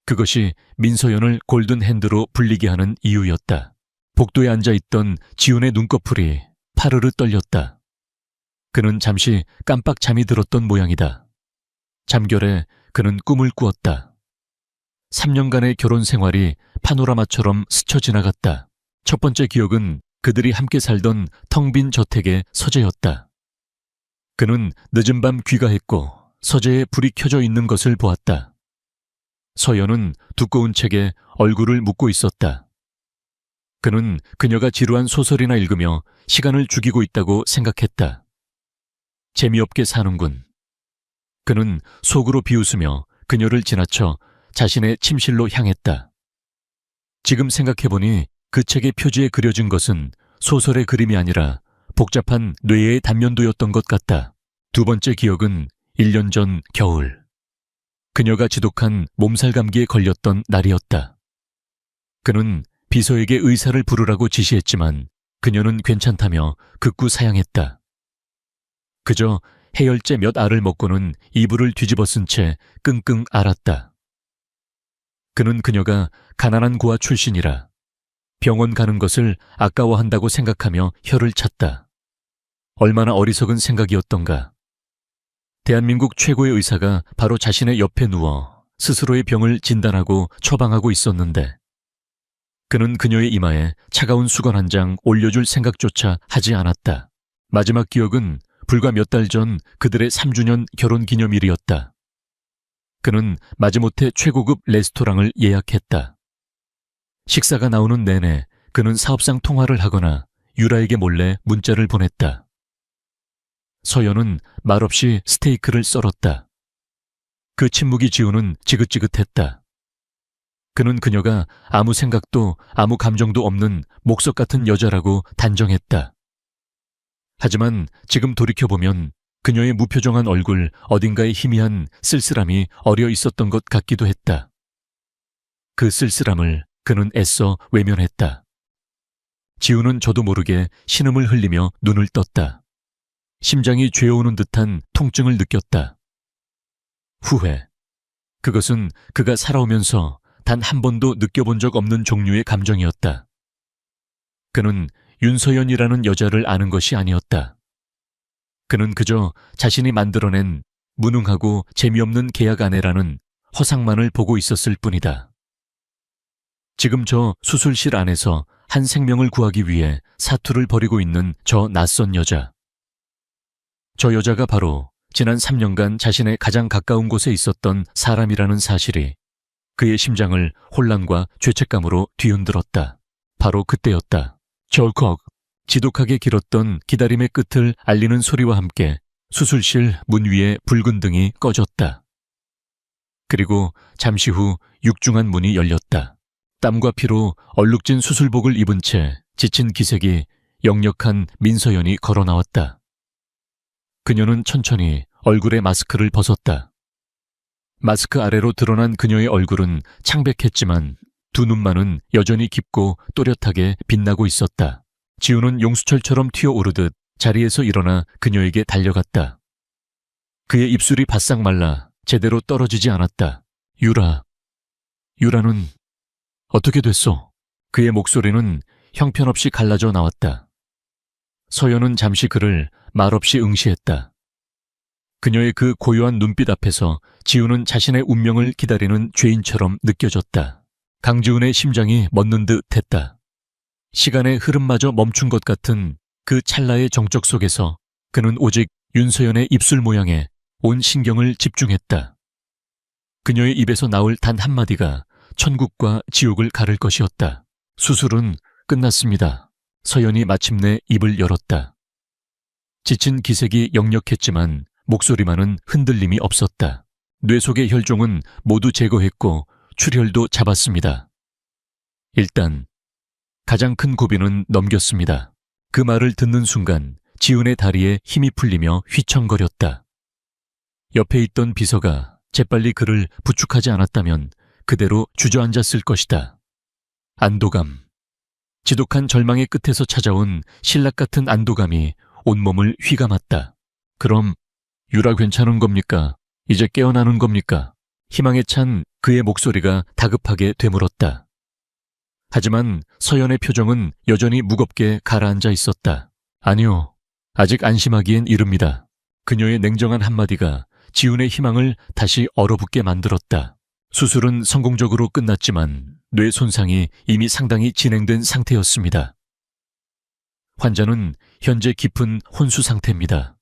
그것이 민서연을 골든 핸드로 불리게 하는 이유였다. 복도에 앉아있던 지훈의 눈꺼풀이 파르르 떨렸다. 그는 잠시 깜빡 잠이 들었던 모양이다. 잠결에 그는 꿈을 꾸었다. 3년간의 결혼 생활이 파노라마처럼 스쳐 지나갔다. 첫 번째 기억은 그들이 함께 살던 텅 빈 저택의 서재였다. 그는 늦은 밤 귀가했고 서재에 불이 켜져 있는 것을 보았다. 서연은 두꺼운 책에 얼굴을 묻고 있었다. 그는 그녀가 지루한 소설이나 읽으며 시간을 죽이고 있다고 생각했다. 재미없게 사는군. 그는 속으로 비웃으며 그녀를 지나쳐 자신의 침실로 향했다. 지금 생각해보니 그 책의 표지에 그려진 것은 소설의 그림이 아니라 복잡한 뇌의 단면도였던 것 같다. 두 번째 기억은 1년 전 겨울. 그녀가 지독한 몸살 감기에 걸렸던 날이었다. 그는 비서에게 의사를 부르라고 지시했지만 그녀는 괜찮다며 극구 사양했다. 그저 해열제 몇 알을 먹고는 이불을 뒤집어 쓴 채 끙끙 앓았다. 그는 그녀가 가난한 고아 출신이라 병원 가는 것을 아까워한다고 생각하며 혀를 찼다. 얼마나 어리석은 생각이었던가. 대한민국 최고의 의사가 바로 자신의 옆에 누워 스스로의 병을 진단하고 처방하고 있었는데 그는 그녀의 이마에 차가운 수건 한 장 올려줄 생각조차 하지 않았다. 마지막 기억은 불과 몇 달 전 그들의 3주년 결혼기념일이었다. 그는 마지못해 최고급 레스토랑을 예약했다. 식사가 나오는 내내 그는 사업상 통화를 하거나 유라에게 몰래 문자를 보냈다. 서연은 말없이 스테이크를 썰었다. 그 침묵이 지우는 지긋지긋했다. 그는 그녀가 아무 생각도 아무 감정도 없는 목석 같은 여자라고 단정했다. 하지만 지금 돌이켜보면 그녀의 무표정한 얼굴 어딘가에 희미한 쓸쓸함이 어려 있었던 것 같기도 했다. 그 쓸쓸함을 그는 애써 외면했다. 지우는 저도 모르게 신음을 흘리며 눈을 떴다. 심장이 죄어오는 듯한 통증을 느꼈다. 후회. 그것은 그가 살아오면서 단 한 번도 느껴본 적 없는 종류의 감정이었다. 그는 윤서연이라는 여자를 아는 것이 아니었다. 그는 그저 자신이 만들어낸 무능하고 재미없는 계약 아내라는 허상만을 보고 있었을 뿐이다. 지금 저 수술실 안에서 한 생명을 구하기 위해 사투를 벌이고 있는 저 낯선 여자. 저 여자가 바로 지난 3년간 자신의 가장 가까운 곳에 있었던 사람이라는 사실이 그의 심장을 혼란과 죄책감으로 뒤흔들었다. 바로 그때였다. 절컥, 지독하게 길었던 기다림의 끝을 알리는 소리와 함께 수술실 문 위에 붉은 등이 꺼졌다. 그리고 잠시 후 육중한 문이 열렸다. 땀과 피로 얼룩진 수술복을 입은 채 지친 기색이 역력한 민서연이 걸어 나왔다. 그녀는 천천히 얼굴에 마스크를 벗었다. 마스크 아래로 드러난 그녀의 얼굴은 창백했지만 두 눈만은 여전히 깊고 또렷하게 빛나고 있었다. 지우는 용수철처럼 튀어오르듯 자리에서 일어나 그녀에게 달려갔다. 그의 입술이 바싹 말라 제대로 떨어지지 않았다. 유라. 유라는 어떻게 됐어? 그의 목소리는 형편없이 갈라져 나왔다. 서연은 잠시 그를 말없이 응시했다. 그녀의 그 고요한 눈빛 앞에서 지우는 자신의 운명을 기다리는 죄인처럼 느껴졌다. 강지훈의 심장이 멎는 듯 했다. 시간의 흐름마저 멈춘 것 같은 그 찰나의 정적 속에서 그는 오직 윤서연의 입술 모양에 온 신경을 집중했다. 그녀의 입에서 나올 단 한마디가 천국과 지옥을 가를 것이었다. 수술은 끝났습니다. 서연이 마침내 입을 열었다. 지친 기색이 역력했지만 목소리만은 흔들림이 없었다. 뇌 속의 혈종은 모두 제거했고 출혈도 잡았습니다. 일단 가장 큰 고비는 넘겼습니다. 그 말을 듣는 순간 지훈의 다리에 힘이 풀리며 휘청거렸다. 옆에 있던 비서가 재빨리 그를 부축하지 않았다면 그대로 주저앉았을 것이다. 안도감. 지독한 절망의 끝에서 찾아온 신락 같은 안도감이 온몸을 휘감았다. 그럼 유라 괜찮은 겁니까? 이제 깨어나는 겁니까? 희망에 찬 그의 목소리가 다급하게 되물었다. 하지만 서연의 표정은 여전히 무겁게 가라앉아 있었다. 아니요, 아직 안심하기엔 이릅니다. 그녀의 냉정한 한마디가 지훈의 희망을 다시 얼어붙게 만들었다. 수술은 성공적으로 끝났지만 뇌 손상이 이미 상당히 진행된 상태였습니다. 환자는 현재 깊은 혼수 상태입니다.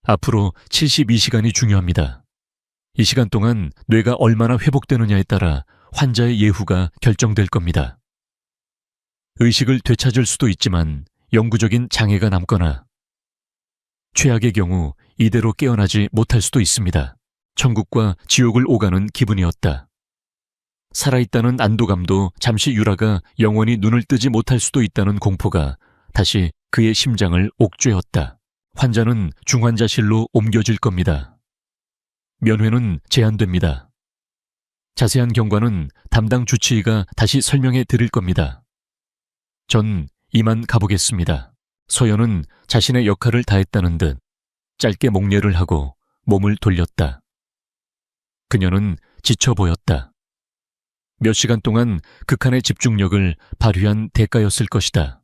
앞으로 72시간이 중요합니다. 이 시간 동안 뇌가 얼마나 회복되느냐에 따라 환자의 예후가 결정될 겁니다. 의식을 되찾을 수도 있지만 영구적인 장애가 남거나 최악의 경우 이대로 깨어나지 못할 수도 있습니다. 천국과 지옥을 오가는 기분이었다. 살아있다는 안도감도 잠시 유라가 영원히 눈을 뜨지 못할 수도 있다는 공포가 다시 그의 심장을 옥죄었다. 환자는 중환자실로 옮겨질 겁니다. 면회는 제한됩니다. 자세한 경과는 담당 주치의가 다시 설명해 드릴 겁니다. 전 이만 가보겠습니다. 서연은 자신의 역할을 다했다는 듯 짧게 목례를 하고 몸을 돌렸다. 그녀는 지쳐 보였다. 몇 시간 동안 극한의 집중력을 발휘한 대가였을 것이다.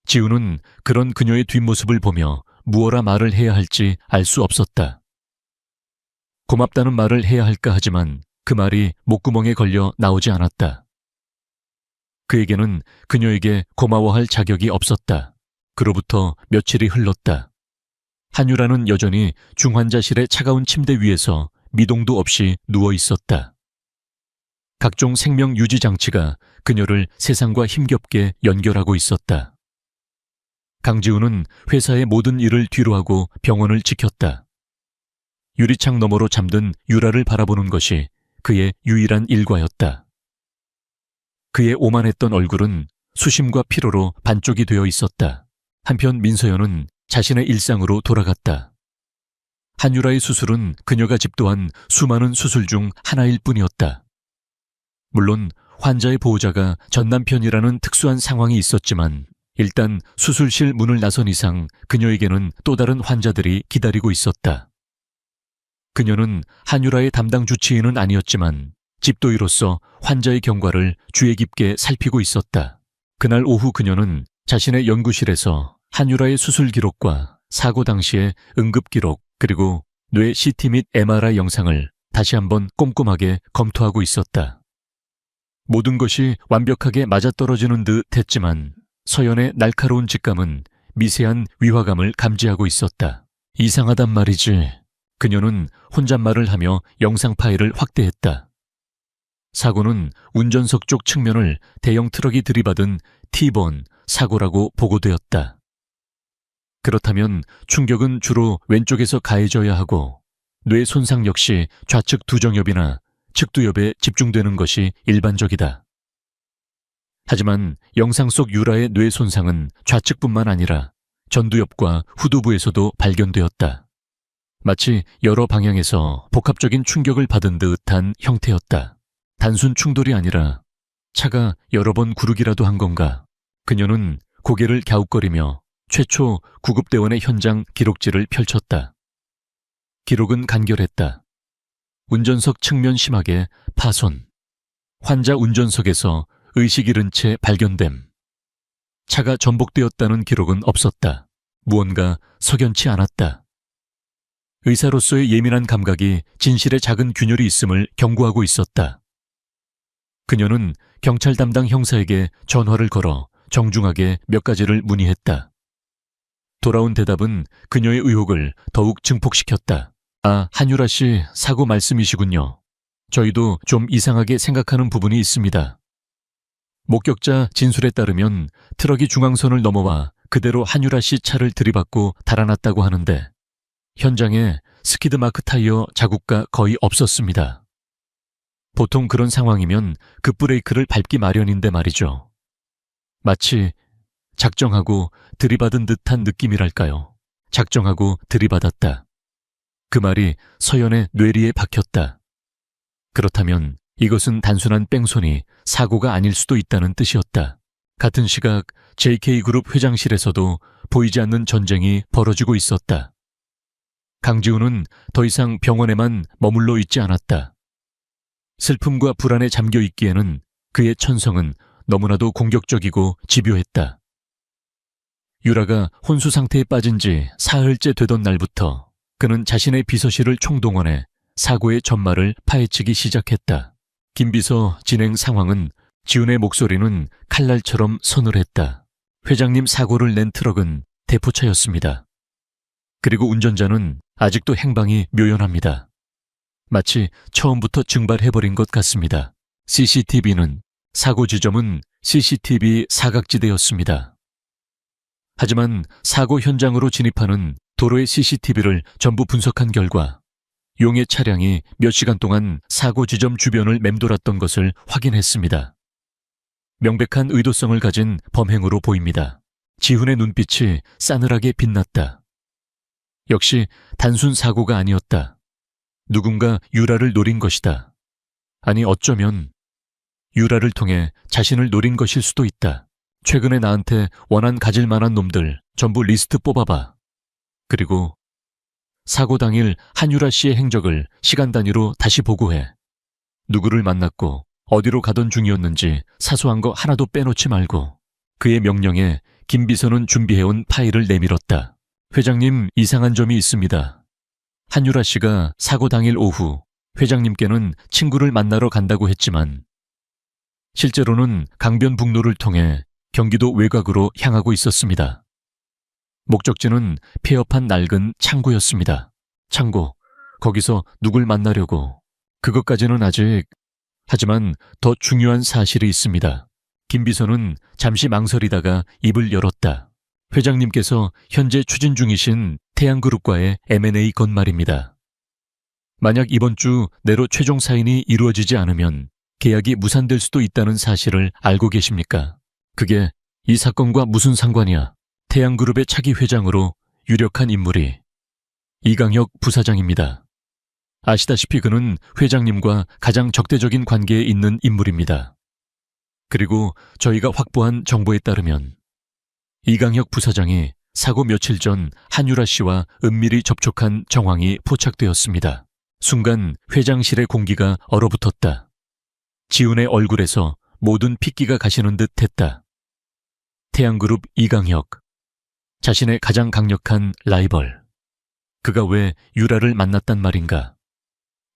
지우는 그런 그녀의 뒷모습을 보며 무엇라 말을 해야 할지 알 수 없었다. 고맙다는 말을 해야 할까 하지만 그 말이 목구멍에 걸려 나오지 않았다. 그에게는 그녀에게 고마워할 자격이 없었다. 그로부터 며칠이 흘렀다. 한유라는 여전히 중환자실의 차가운 침대 위에서 미동도 없이 누워 있었다. 각종 생명 유지 장치가 그녀를 세상과 힘겹게 연결하고 있었다. 강지우는 회사의 모든 일을 뒤로하고 병원을 지켰다. 유리창 너머로 잠든 유라를 바라보는 것이 그의 유일한 일과였다. 그의 오만했던 얼굴은 수심과 피로로 반쪽이 되어 있었다. 한편 민서연은 자신의 일상으로 돌아갔다. 한유라의 수술은 그녀가 집도한 수많은 수술 중 하나일 뿐이었다. 물론 환자의 보호자가 전 남편이라는 특수한 상황이 있었지만 일단 수술실 문을 나선 이상 그녀에게는 또 다른 환자들이 기다리고 있었다. 그녀는 한유라의 담당 주치의는 아니었지만 집도의로서 환자의 경과를 주의 깊게 살피고 있었다. 그날 오후 그녀는 자신의 연구실에서 한유라의 수술 기록과 사고 당시의 응급 기록 그리고 뇌 CT 및 MRI 영상을 다시 한번 꼼꼼하게 검토하고 있었다. 모든 것이 완벽하게 맞아떨어지는 듯 했지만 서연의 날카로운 직감은 미세한 위화감을 감지하고 있었다. 이상하단 말이지. 그녀는 혼잣말을 하며 영상 파일을 확대했다. 사고는 운전석 쪽 측면을 대형 트럭이 들이받은 T본 사고라고 보고되었다. 그렇다면 충격은 주로 왼쪽에서 가해져야 하고 뇌 손상 역시 좌측 두정엽이나 측두엽에 집중되는 것이 일반적이다. 하지만 영상 속 유라의 뇌 손상은 좌측뿐만 아니라 전두엽과 후두부에서도 발견되었다. 마치 여러 방향에서 복합적인 충격을 받은 듯한 형태였다. 단순 충돌이 아니라 차가 여러 번 구르기라도 한 건가. 그녀는 고개를 갸웃거리며 최초 구급대원의 현장 기록지를 펼쳤다. 기록은 간결했다. 운전석 측면 심하게 파손. 환자 운전석에서 의식 잃은 채 발견됨. 차가 전복되었다는 기록은 없었다. 무언가 석연치 않았다. 의사로서의 예민한 감각이 진실에 작은 균열이 있음을 경고하고 있었다. 그녀는 경찰 담당 형사에게 전화를 걸어 정중하게 몇 가지를 문의했다. 돌아온 대답은 그녀의 의혹을 더욱 증폭시켰다. 아, 한유라 씨 사고 말씀이시군요. 저희도 좀 이상하게 생각하는 부분이 있습니다. 목격자 진술에 따르면 트럭이 중앙선을 넘어와 그대로 한유라 씨 차를 들이받고 달아났다고 하는데 현장에 스키드마크 타이어 자국가 거의 없었습니다. 보통 그런 상황이면 급브레이크를 밟기 마련인데 말이죠. 마치 작정하고 들이받은 듯한 느낌이랄까요. 작정하고 들이받았다. 그 말이 서연의 뇌리에 박혔다. 그렇다면 이것은 단순한 뺑소니, 사고가 아닐 수도 있다는 뜻이었다. 같은 시각 JK그룹 회장실에서도 보이지 않는 전쟁이 벌어지고 있었다. 강지우는 더 이상 병원에만 머물러 있지 않았다. 슬픔과 불안에 잠겨 있기에는 그의 천성은 너무나도 공격적이고 집요했다. 유라가 혼수 상태에 빠진 지 사흘째 되던 날부터 그는 자신의 비서실을 총동원해 사고의 전말을 파헤치기 시작했다. 김비서 진행 상황은 지훈의 목소리는 칼날처럼 서늘했다. 회장님 사고를 낸 트럭은 대포차였습니다. 그리고 운전자는 아직도 행방이 묘연합니다. 마치 처음부터 증발해버린 것 같습니다. 사고 지점은 CCTV 사각지대였습니다. 하지만 사고 현장으로 진입하는 도로의 CCTV를 전부 분석한 결과 용의 차량이 몇 시간 동안 사고 지점 주변을 맴돌았던 것을 확인했습니다. 명백한 의도성을 가진 범행으로 보입니다. 지훈의 눈빛이 싸늘하게 빛났다. 역시 단순 사고가 아니었다. 누군가 유라를 노린 것이다. 아니 어쩌면 유라를 통해 자신을 노린 것일 수도 있다. 최근에 나한테 원한 가질 만한 놈들 전부 리스트 뽑아봐. 그리고 사고 당일 한유라 씨의 행적을 시간 단위로 다시 보고해. 누구를 만났고 어디로 가던 중이었는지 사소한 거 하나도 빼놓지 말고. 그의 명령에 김 비서는 준비해온 파일을 내밀었다. 회장님, 이상한 점이 있습니다. 한유라 씨가 사고 당일 오후 회장님께는 친구를 만나러 간다고 했지만 실제로는 강변북로를 통해 경기도 외곽으로 향하고 있었습니다. 목적지는 폐업한 낡은 창고였습니다. 창고, 거기서 누굴 만나려고. 그것까지는 아직. 하지만 더 중요한 사실이 있습니다. 김 비서는 잠시 망설이다가 입을 열었다. 회장님께서 현재 추진 중이신 태양그룹과의 M&A 건 말입니다. 만약 이번 주 내로 최종 사인이 이루어지지 않으면 계약이 무산될 수도 있다는 사실을 알고 계십니까? 그게 이 사건과 무슨 상관이야? 태양그룹의 차기 회장으로 유력한 인물이 이강혁 부사장입니다. 아시다시피 그는 회장님과 가장 적대적인 관계에 있는 인물입니다. 그리고 저희가 확보한 정보에 따르면 이강혁 부사장이 사고 며칠 전 한유라 씨와 은밀히 접촉한 정황이 포착되었습니다. 순간 회장실의 공기가 얼어붙었다. 지훈의 얼굴에서 모든 핏기가 가시는 듯 했다. 태양그룹 이강혁, 자신의 가장 강력한 라이벌. 그가 왜 유라를 만났단 말인가?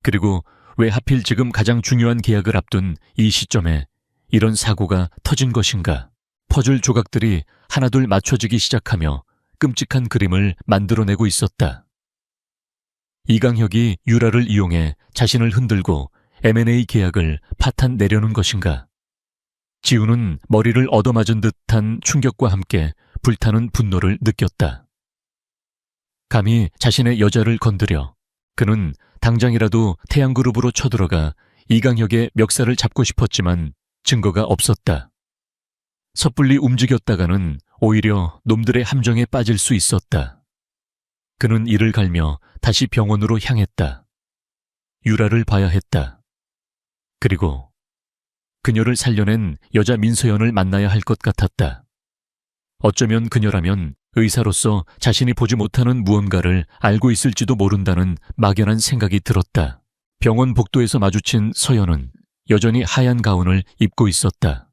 그리고 왜 하필 지금 가장 중요한 계약을 앞둔 이 시점에 이런 사고가 터진 것인가? 퍼즐 조각들이 하나둘 맞춰지기 시작하며 끔찍한 그림을 만들어내고 있었다. 이강혁이 유라를 이용해 자신을 흔들고 M&A 계약을 파탄 내려는 것인가? 지훈은 머리를 얻어맞은 듯한 충격과 함께 불타는 분노를 느꼈다. 감히 자신의 여자를 건드려 그는 당장이라도 태양그룹으로 쳐들어가 이강혁의 멱살을 잡고 싶었지만 증거가 없었다. 섣불리 움직였다가는 오히려 놈들의 함정에 빠질 수 있었다. 그는 이를 갈며 다시 병원으로 향했다. 유라를 봐야 했다. 그리고 그녀를 살려낸 여자 민서연을 만나야 할 것 같았다. 어쩌면 그녀라면 의사로서 자신이 보지 못하는 무언가를 알고 있을지도 모른다는 막연한 생각이 들었다. 병원 복도에서 마주친 서연은 여전히 하얀 가운을 입고 있었다.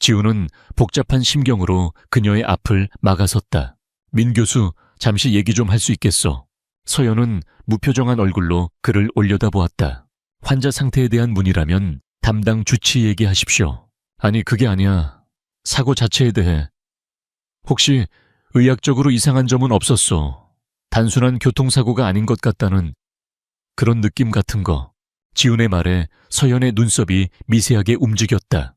지훈은 복잡한 심경으로 그녀의 앞을 막아섰다. 민 교수, 잠시 얘기 좀 할 수 있겠어? 서연은 무표정한 얼굴로 그를 올려다보았다. 환자 상태에 대한 문의라면 담당 주치 얘기하십시오. 아니, 그게 아니야. 사고 자체에 대해. 혹시 의학적으로 이상한 점은 없었소? 단순한 교통사고가 아닌 것 같다는 그런 느낌 같은 거. 지훈의 말에 서연의 눈썹이 미세하게 움직였다.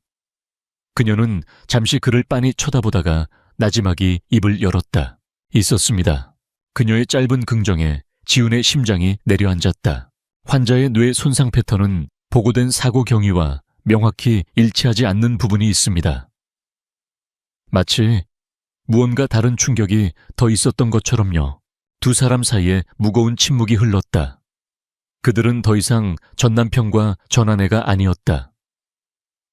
그녀는 잠시 그를 빤히 쳐다보다가 나지막이 입을 열었다. 있었습니다. 그녀의 짧은 긍정에 지훈의 심장이 내려앉았다. 환자의 뇌 손상 패턴은 보고된 사고 경위와 명확히 일치하지 않는 부분이 있습니다. 마치 무언가 다른 충격이 더 있었던 것처럼요. 두 사람 사이에 무거운 침묵이 흘렀다. 그들은 더 이상 전남편과 전아내가 아니었다.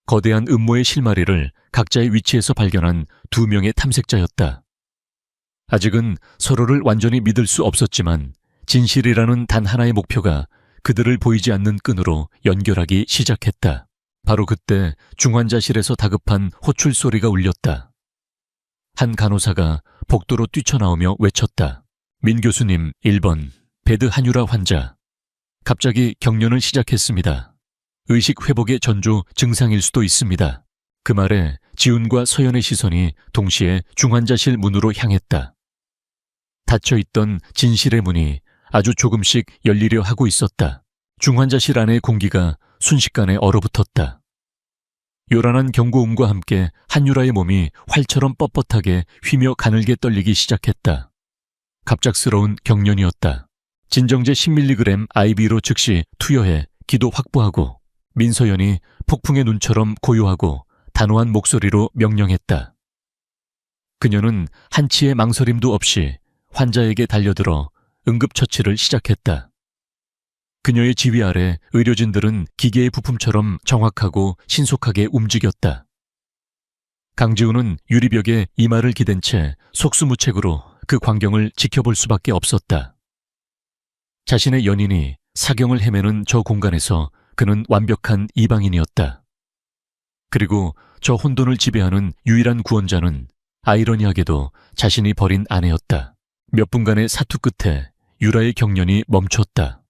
거대한 음모의 실마리를 각자의 위치에서 발견한 두 명의 탐색자였다. 아직은 서로를 완전히 믿을 수 없었지만 진실이라는 단 하나의 목표가 그들을 보이지 않는 끈으로 연결하기 시작했다. 바로 그때 중환자실에서 다급한 호출 소리가 울렸다. 한 간호사가 복도로 뛰쳐나오며 외쳤다. 민 교수님 1번 베드 한유라 환자. 갑자기 경련을 시작했습니다. 의식 회복의 전조 증상일 수도 있습니다. 그 말에 지훈과 서연의 시선이 동시에 중환자실 문으로 향했다. 닫혀있던 진실의 문이 아주 조금씩 열리려 하고 있었다. 중환자실 안의 공기가 순식간에 얼어붙었다. 요란한 경고음과 함께 한유라의 몸이 활처럼 뻣뻣하게 휘며 가늘게 떨리기 시작했다. 갑작스러운 경련이었다. 진정제 10mg IV로 즉시 투여해 기도 확보하고. 민서연이 폭풍의 눈처럼 고요하고 단호한 목소리로 명령했다. 그녀는 한치의 망설임도 없이 환자에게 달려들어 응급처치를 시작했다. 그녀의 지휘 아래 의료진들은 기계의 부품처럼 정확하고 신속하게 움직였다. 강지훈은 유리벽에 이마를 기댄 채 속수무책으로 그 광경을 지켜볼 수밖에 없었다. 자신의 연인이 사경을 헤매는 저 공간에서 그는 완벽한 이방인이었다. 그리고 저 혼돈을 지배하는 유일한 구원자는 아이러니하게도 자신이 버린 아내였다. 몇 분간의 사투 끝에 유라의 경련이 멈췄다.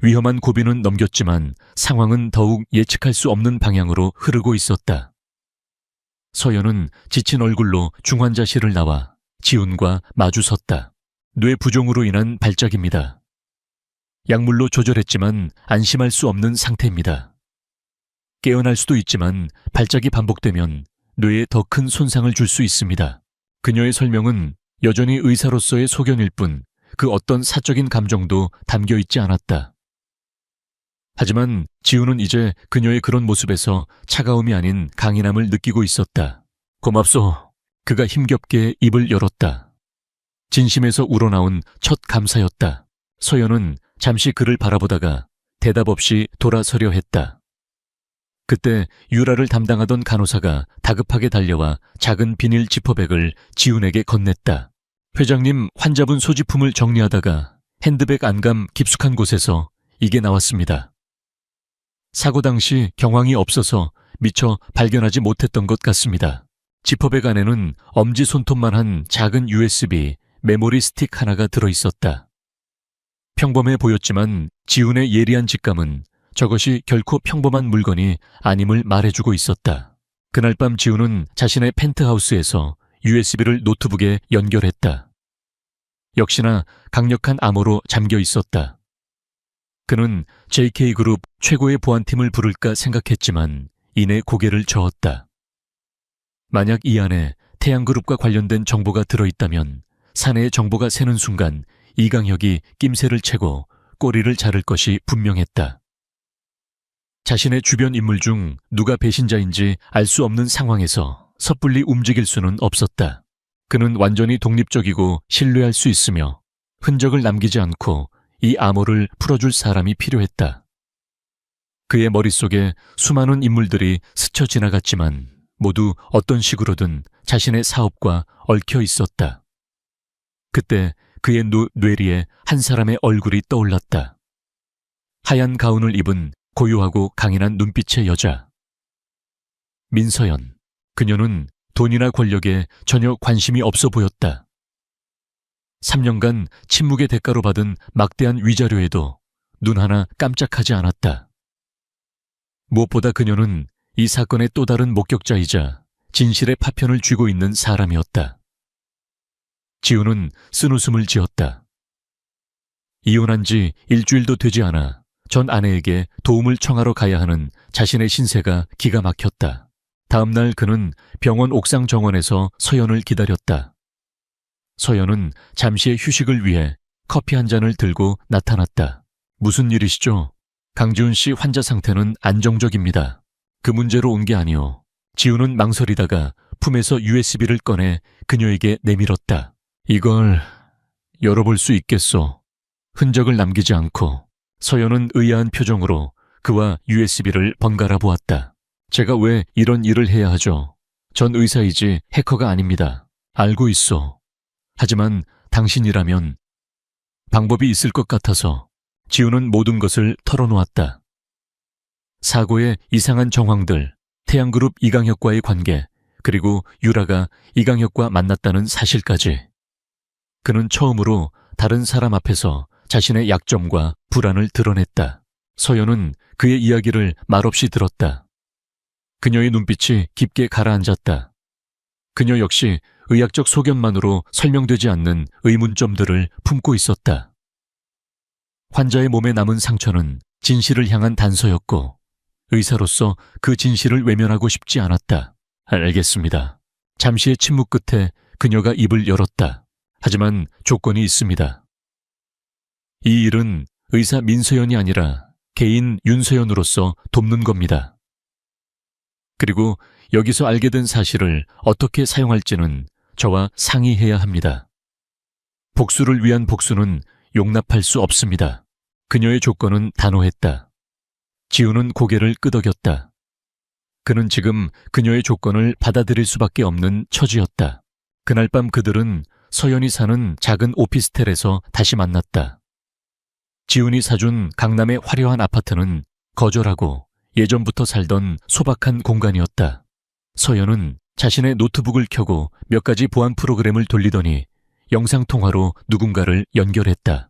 위험한 고비는 넘겼지만 상황은 더욱 예측할 수 없는 방향으로 흐르고 있었다. 서연은 지친 얼굴로 중환자실을 나와 지훈과 마주섰다. 뇌 부종으로 인한 발작입니다. 약물로 조절했지만 안심할 수 없는 상태입니다. 깨어날 수도 있지만 발작이 반복되면 뇌에 더 큰 손상을 줄 수 있습니다. 그녀의 설명은 여전히 의사로서의 소견일 뿐 그 어떤 사적인 감정도 담겨 있지 않았다. 하지만 지훈은 이제 그녀의 그런 모습에서 차가움이 아닌 강인함을 느끼고 있었다. 고맙소. 그가 힘겹게 입을 열었다. 진심에서 우러나온 첫 감사였다. 서연은 잠시 그를 바라보다가 대답 없이 돌아서려 했다. 그때 유라를 담당하던 간호사가 다급하게 달려와 작은 비닐 지퍼백을 지훈에게 건넸다. 회장님, 환자분 소지품을 정리하다가 핸드백 안감 깊숙한 곳에서 이게 나왔습니다. 사고 당시 경황이 없어서 미처 발견하지 못했던 것 같습니다. 지퍼백 안에는 엄지손톱만한 작은 USB 메모리 스틱 하나가 들어있었다. 평범해 보였지만 지훈의 예리한 직감은 저것이 결코 평범한 물건이 아님을 말해주고 있었다. 그날 밤 지훈은 자신의 펜트하우스에서 USB를 노트북에 연결했다. 역시나 강력한 암호로 잠겨 있었다. 그는 JK그룹 최고의 보안팀을 부를까 생각했지만 이내 고개를 저었다. 만약 이 안에 태양그룹과 관련된 정보가 들어있다면 사내의 정보가 새는 순간 이강혁이 낌새를 채고 꼬리를 자를 것이 분명했다. 자신의 주변 인물 중 누가 배신자인지 알 수 없는 상황에서 섣불리 움직일 수는 없었다. 그는 완전히 독립적이고 신뢰할 수 있으며 흔적을 남기지 않고 이 암호를 풀어줄 사람이 필요했다. 그의 머릿속에 수많은 인물들이 스쳐 지나갔지만 모두 어떤 식으로든 자신의 사업과 얽혀 있었다. 그때 그의 뇌리에 한 사람의 얼굴이 떠올랐다. 하얀 가운을 입은 고요하고 강인한 눈빛의 여자. 민서연. 그녀는 돈이나 권력에 전혀 관심이 없어 보였다. 3년간 침묵의 대가로 받은 막대한 위자료에도 눈 하나 깜짝하지 않았다. 무엇보다 그녀는 이 사건의 또 다른 목격자이자 진실의 파편을 쥐고 있는 사람이었다. 지훈은 쓴웃음을 지었다. 이혼한 지 일주일도 되지 않아 전 아내에게 도움을 청하러 가야 하는 자신의 신세가 기가 막혔다. 다음 날 그는 병원 옥상 정원에서 서연을 기다렸다. 서연은 잠시의 휴식을 위해 커피 한 잔을 들고 나타났다. 무슨 일이시죠? 강지훈 씨 환자 상태는 안정적입니다. 그 문제로 온 게 아니오. 지훈은 망설이다가 품에서 USB를 꺼내 그녀에게 내밀었다. 이걸 열어볼 수 있겠소. 흔적을 남기지 않고. 서연은 의아한 표정으로 그와 USB를 번갈아 보았다. 제가 왜 이런 일을 해야 하죠? 전 의사이지 해커가 아닙니다. 알고 있어. 하지만 당신이라면 방법이 있을 것 같아서. 지훈은 모든 것을 털어놓았다. 사고의 이상한 정황들, 태양그룹 이강혁과의 관계, 그리고 유라가 이강혁과 만났다는 사실까지. 그는 처음으로 다른 사람 앞에서 자신의 약점과 불안을 드러냈다. 서연은 그의 이야기를 말없이 들었다. 그녀의 눈빛이 깊게 가라앉았다. 그녀 역시 의학적 소견만으로 설명되지 않는 의문점들을 품고 있었다. 환자의 몸에 남은 상처는 진실을 향한 단서였고 의사로서 그 진실을 외면하고 싶지 않았다. 알겠습니다. 잠시의 침묵 끝에 그녀가 입을 열었다. 하지만 조건이 있습니다. 이 일은 의사 민서연이 아니라 개인 윤서연으로서 돕는 겁니다. 그리고 여기서 알게 된 사실을 어떻게 사용할지는 저와 상의해야 합니다. 복수를 위한 복수는 용납할 수 없습니다. 그녀의 조건은 단호했다. 지훈은 고개를 끄덕였다. 그는 지금 그녀의 조건을 받아들일 수밖에 없는 처지였다. 그날 밤 그들은 서연이 사는 작은 오피스텔에서 다시 만났다. 지훈이 사준 강남의 화려한 아파트는 거절하고 예전부터 살던 소박한 공간이었다. 서연은 자신의 노트북을 켜고 몇 가지 보안 프로그램을 돌리더니 영상통화로 누군가를 연결했다.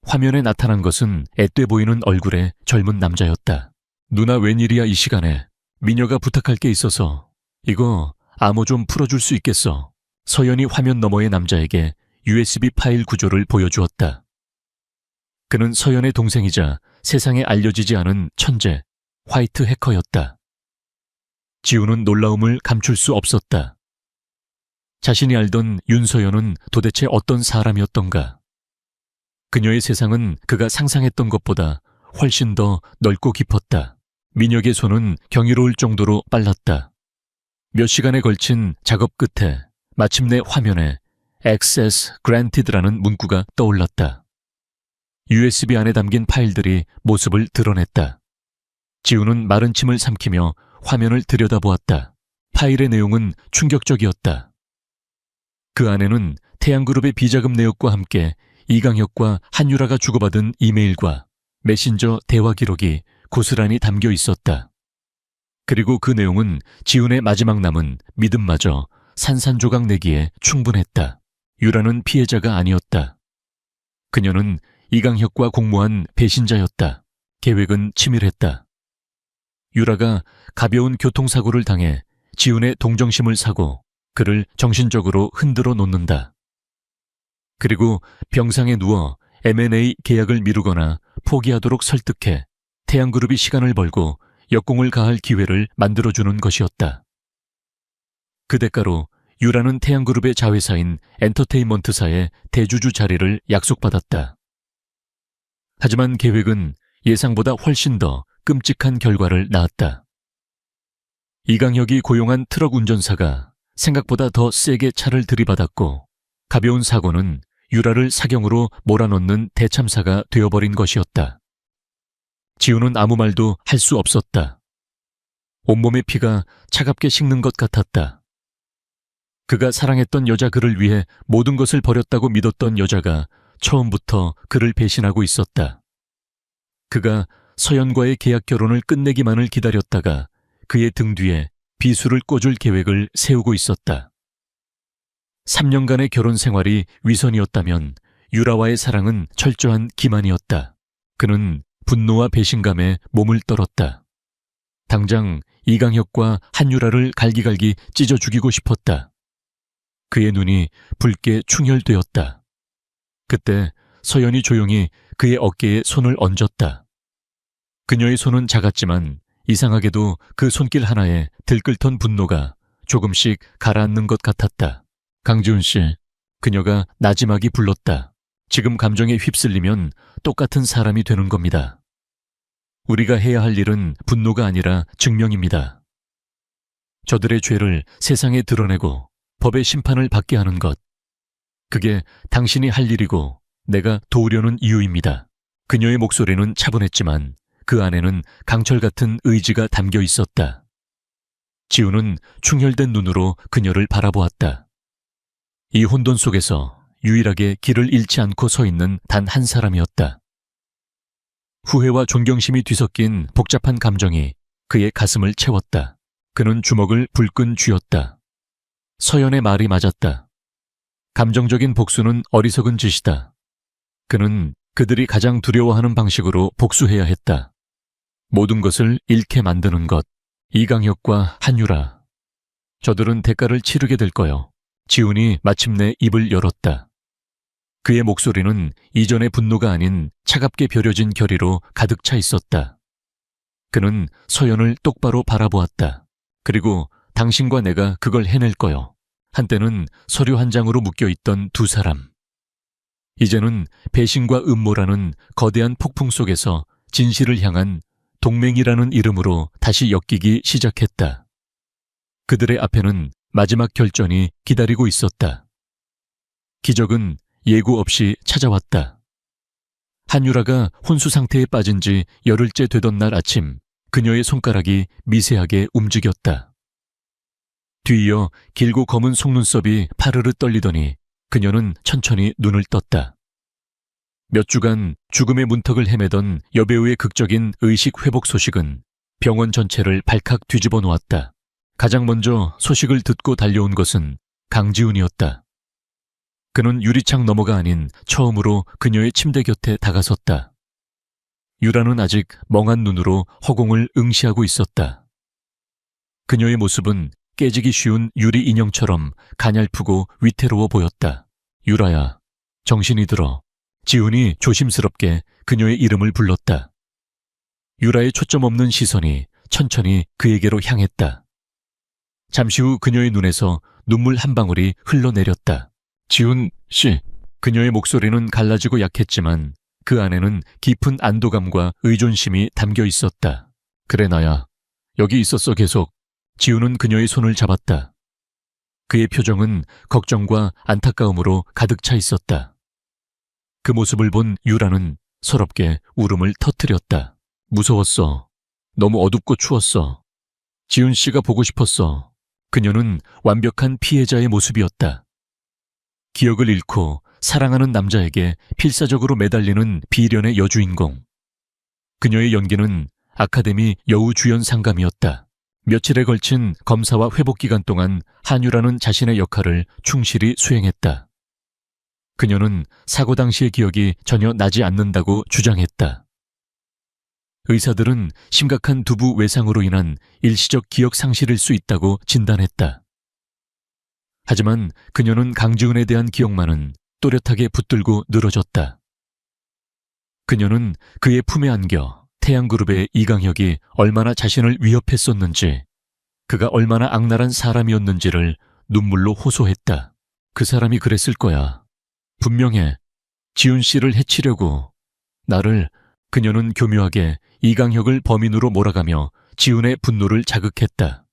화면에 나타난 것은 앳돼 보이는 얼굴의 젊은 남자였다. 누나 웬일이야 이 시간에. 미녀가 부탁할 게 있어서 이거 암호 좀 풀어줄 수 있겠어. 서연이 화면 너머의 남자에게 USB 파일 구조를 보여주었다. 그는 서연의 동생이자 세상에 알려지지 않은 천재, 화이트 해커였다. 지우는 놀라움을 감출 수 없었다. 자신이 알던 윤서연은 도대체 어떤 사람이었던가. 그녀의 세상은 그가 상상했던 것보다 훨씬 더 넓고 깊었다. 민혁의 손은 경이로울 정도로 빨랐다. 몇 시간에 걸친 작업 끝에 마침내 화면에 Access Granted라는 문구가 떠올랐다. USB 안에 담긴 파일들이 모습을 드러냈다. 지우는 마른 침을 삼키며 화면을 들여다보았다. 파일의 내용은 충격적이었다. 그 안에는 태양그룹의 비자금 내역과 함께 이강혁과 한유라가 주고받은 이메일과 메신저 대화 기록이 고스란히 담겨 있었다. 그리고 그 내용은 지훈의 마지막 남은 믿음마저 산산조각 내기에 충분했다. 유라는 피해자가 아니었다. 그녀는 이강혁과 공모한 배신자였다. 계획은 치밀했다. 유라가 가벼운 교통사고를 당해 지훈의 동정심을 사고 그를 정신적으로 흔들어 놓는다. 그리고 병상에 누워 M&A 계약을 미루거나 포기하도록 설득해 태양그룹이 시간을 벌고 역공을 가할 기회를 만들어주는 것이었다. 그 대가로 유라는 태양그룹의 자회사인 엔터테인먼트사의 대주주 자리를 약속받았다. 하지만 계획은 예상보다 훨씬 더 끔찍한 결과를 낳았다. 이강혁이 고용한 트럭 운전사가 생각보다 더 세게 차를 들이받았고 가벼운 사고는 유라를 사경으로 몰아넣는 대참사가 되어버린 것이었다. 지우는 아무 말도 할 수 없었다. 온몸의 피가 차갑게 식는 것 같았다. 그가 사랑했던 여자 그를 위해 모든 것을 버렸다고 믿었던 여자가 처음부터 그를 배신하고 있었다. 그가 서연과의 계약 결혼을 끝내기만을 기다렸다가 그의 등 뒤에 비수를 꽂을 계획을 세우고 있었다. 3년간의 결혼 생활이 위선이었다면 유라와의 사랑은 철저한 기만이었다. 그는 분노와 배신감에 몸을 떨었다. 당장 이강혁과 한유라를 갈기갈기 찢어 죽이고 싶었다. 그의 눈이 붉게 충혈되었다. 그때 서연이 조용히 그의 어깨에 손을 얹었다. 그녀의 손은 작았지만 이상하게도 그 손길 하나에 들끓던 분노가 조금씩 가라앉는 것 같았다. 강지훈 씨, 그녀가 나지막이 불렀다. 지금 감정에 휩쓸리면 똑같은 사람이 되는 겁니다. 우리가 해야 할 일은 분노가 아니라 증명입니다. 저들의 죄를 세상에 드러내고 법의 심판을 받게 하는 것. 그게 당신이 할 일이고 내가 도우려는 이유입니다. 그녀의 목소리는 차분했지만 그 안에는 강철 같은 의지가 담겨 있었다. 지우는 충혈된 눈으로 그녀를 바라보았다. 이 혼돈 속에서 유일하게 길을 잃지 않고 서 있는 단 한 사람이었다. 후회와 존경심이 뒤섞인 복잡한 감정이 그의 가슴을 채웠다. 그는 주먹을 불끈 쥐었다. 서연의 말이 맞았다. 감정적인 복수는 어리석은 짓이다. 그는 그들이 가장 두려워하는 방식으로 복수해야 했다. 모든 것을 잃게 만드는 것. 이강혁과 한유라. 저들은 대가를 치르게 될 거요. 지훈이 마침내 입을 열었다. 그의 목소리는 이전의 분노가 아닌 차갑게 벼려진 결의로 가득 차 있었다. 그는 서연을 똑바로 바라보았다. 그리고 당신과 내가 그걸 해낼 거요. 한때는 서류 한 장으로 묶여있던 두 사람. 이제는 배신과 음모라는 거대한 폭풍 속에서 진실을 향한 동맹이라는 이름으로 다시 엮이기 시작했다. 그들의 앞에는 마지막 결전이 기다리고 있었다. 기적은 예고 없이 찾아왔다. 한유라가 혼수 상태에 빠진 지 열흘째 되던 날 아침, 그녀의 손가락이 미세하게 움직였다. 뒤이어 길고 검은 속눈썹이 파르르 떨리더니 그녀는 천천히 눈을 떴다. 몇 주간 죽음의 문턱을 헤매던 여배우의 극적인 의식 회복 소식은 병원 전체를 발칵 뒤집어 놓았다. 가장 먼저 소식을 듣고 달려온 것은 강지훈이었다. 그는 유리창 너머가 아닌 처음으로 그녀의 침대 곁에 다가섰다. 유라는 아직 멍한 눈으로 허공을 응시하고 있었다. 그녀의 모습은 깨지기 쉬운 유리 인형처럼 가냘프고 위태로워 보였다. 유라야, 정신이 들어. 지훈이 조심스럽게 그녀의 이름을 불렀다. 유라의 초점 없는 시선이 천천히 그에게로 향했다. 잠시 후 그녀의 눈에서 눈물 한 방울이 흘러내렸다. 지훈 씨. 그녀의 목소리는 갈라지고 약했지만 그 안에는 깊은 안도감과 의존심이 담겨 있었다. 그래 나야. 여기 있었어 계속. 지훈은 그녀의 손을 잡았다. 그의 표정은 걱정과 안타까움으로 가득 차 있었다. 그 모습을 본 유라는 서럽게 울음을 터뜨렸다. 무서웠어. 너무 어둡고 추웠어. 지훈 씨가 보고 싶었어. 그녀는 완벽한 피해자의 모습이었다. 기억을 잃고 사랑하는 남자에게 필사적으로 매달리는 비련의 여주인공. 그녀의 연기는 아카데미 여우주연 상감이었다. 며칠에 걸친 검사와 회복 기간 동안 한유라는 자신의 역할을 충실히 수행했다. 그녀는 사고 당시의 기억이 전혀 나지 않는다고 주장했다. 의사들은 심각한 두부 외상으로 인한 일시적 기억 상실일 수 있다고 진단했다. 하지만 그녀는 강지훈에 대한 기억만은 또렷하게 붙들고 늘어졌다. 그녀는 그의 품에 안겨 태양그룹의 이강혁이 얼마나 자신을 위협했었는지, 그가 얼마나 악랄한 사람이었는지를 눈물로 호소했다. 그 사람이 그랬을 거야. 분명해. 지훈 씨를 해치려고. 나를. 그녀는 교묘하게 이강혁을 범인으로 몰아가며 지훈의 분노를 자극했다.